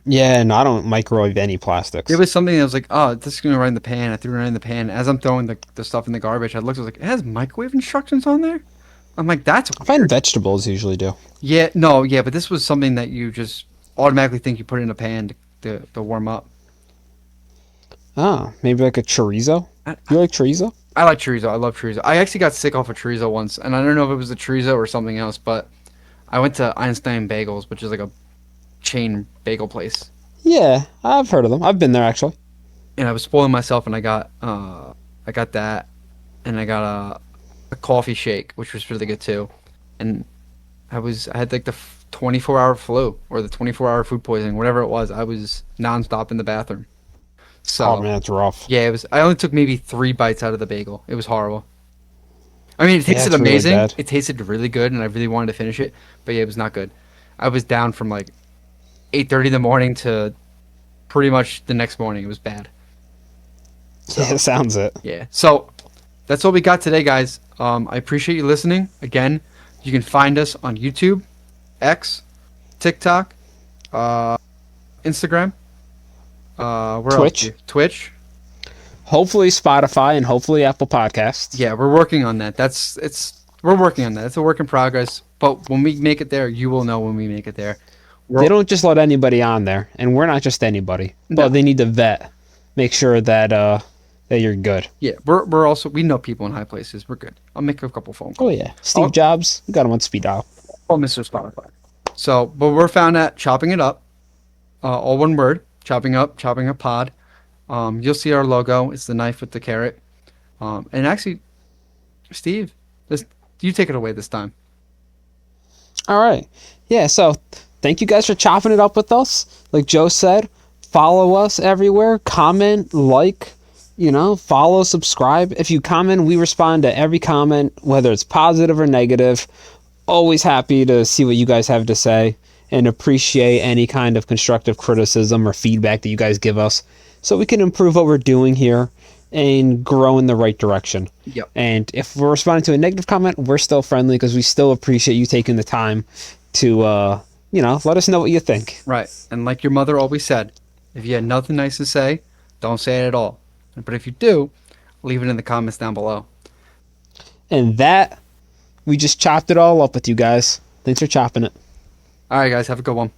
Yeah, no, I don't microwave any It plastics. was something that was like, oh, this is gonna go right in the pan. I threw it right in the pan. As I'm throwing the stuff in the garbage, I looked. I was like, it has microwave instructions on there. I'm like, that's I find weird. vegetables usually do. Yeah, no, yeah, but this was something that you just automatically think you put in a pan to warm up. Ah, maybe like a chorizo? I, You like chorizo? I like chorizo. I love chorizo. I actually got sick off of chorizo once, and I don't know if it was the chorizo or something else, but I went to Einstein Bagels, which is like a chain bagel place, Yeah, I've heard of them. I've been there actually. and I was spoiling myself, and I got that, and I got a coffee shake, which was really good too, and I had like the 24-hour flu or the 24-hour food poisoning, whatever it was. I was nonstop in the bathroom. Oh So man, that's rough. yeah, it was. I only took maybe 3 bites out of the bagel. It was horrible. I mean, it Yeah, tasted it's really amazing. bad. It tasted really good, and I really wanted to finish it. But yeah, it was not good. I was down from like 8:30 in the morning to pretty much the next morning. It was bad. Yeah, So sounds it. yeah. So that's all we got today, guys. I appreciate you listening. Again, you can find us on YouTube, X, TikTok, uh, Instagram. Where else? Twitch. Twitch. Hopefully Spotify and hopefully Apple Podcasts. Yeah, we're working on that. We're working on that. It's a work in progress. But when we make it there, you will know when we make it there. They We're don't just let anybody on there, and we're not just anybody. But no, they need to vet, make sure that that you're good. yeah, we're also we know people in high places. We're good. I'll make a couple phone Oh calls. yeah, Steve I'll Jobs, we got him on speed dial. call Mr. Spotify. So, but we're found at Chopping It Up, all one word. Chopping up pod. You'll see our logo. It's the knife with the carrot. And actually, Steve, this you take it away this time. All right, yeah. So thank you guys for chopping it up with us. Like Joe said, follow us everywhere. Comment, like, follow, subscribe. If you comment, we respond to every comment, whether it's positive or negative. Always happy to see what you guys have to say and appreciate any kind of constructive criticism or feedback that you guys give us so we can improve what we're doing here and grow in the right direction. Yep. And if we're responding to a negative comment, we're still friendly because we still appreciate you taking the time to, let us know what you think. Right. And like your mother always said, if you had nothing nice to say, don't say it at all. But if you do, leave it in the comments down below. And that, we just chopped it all up with you guys. Thanks for chopping it. All right, guys, have a good one.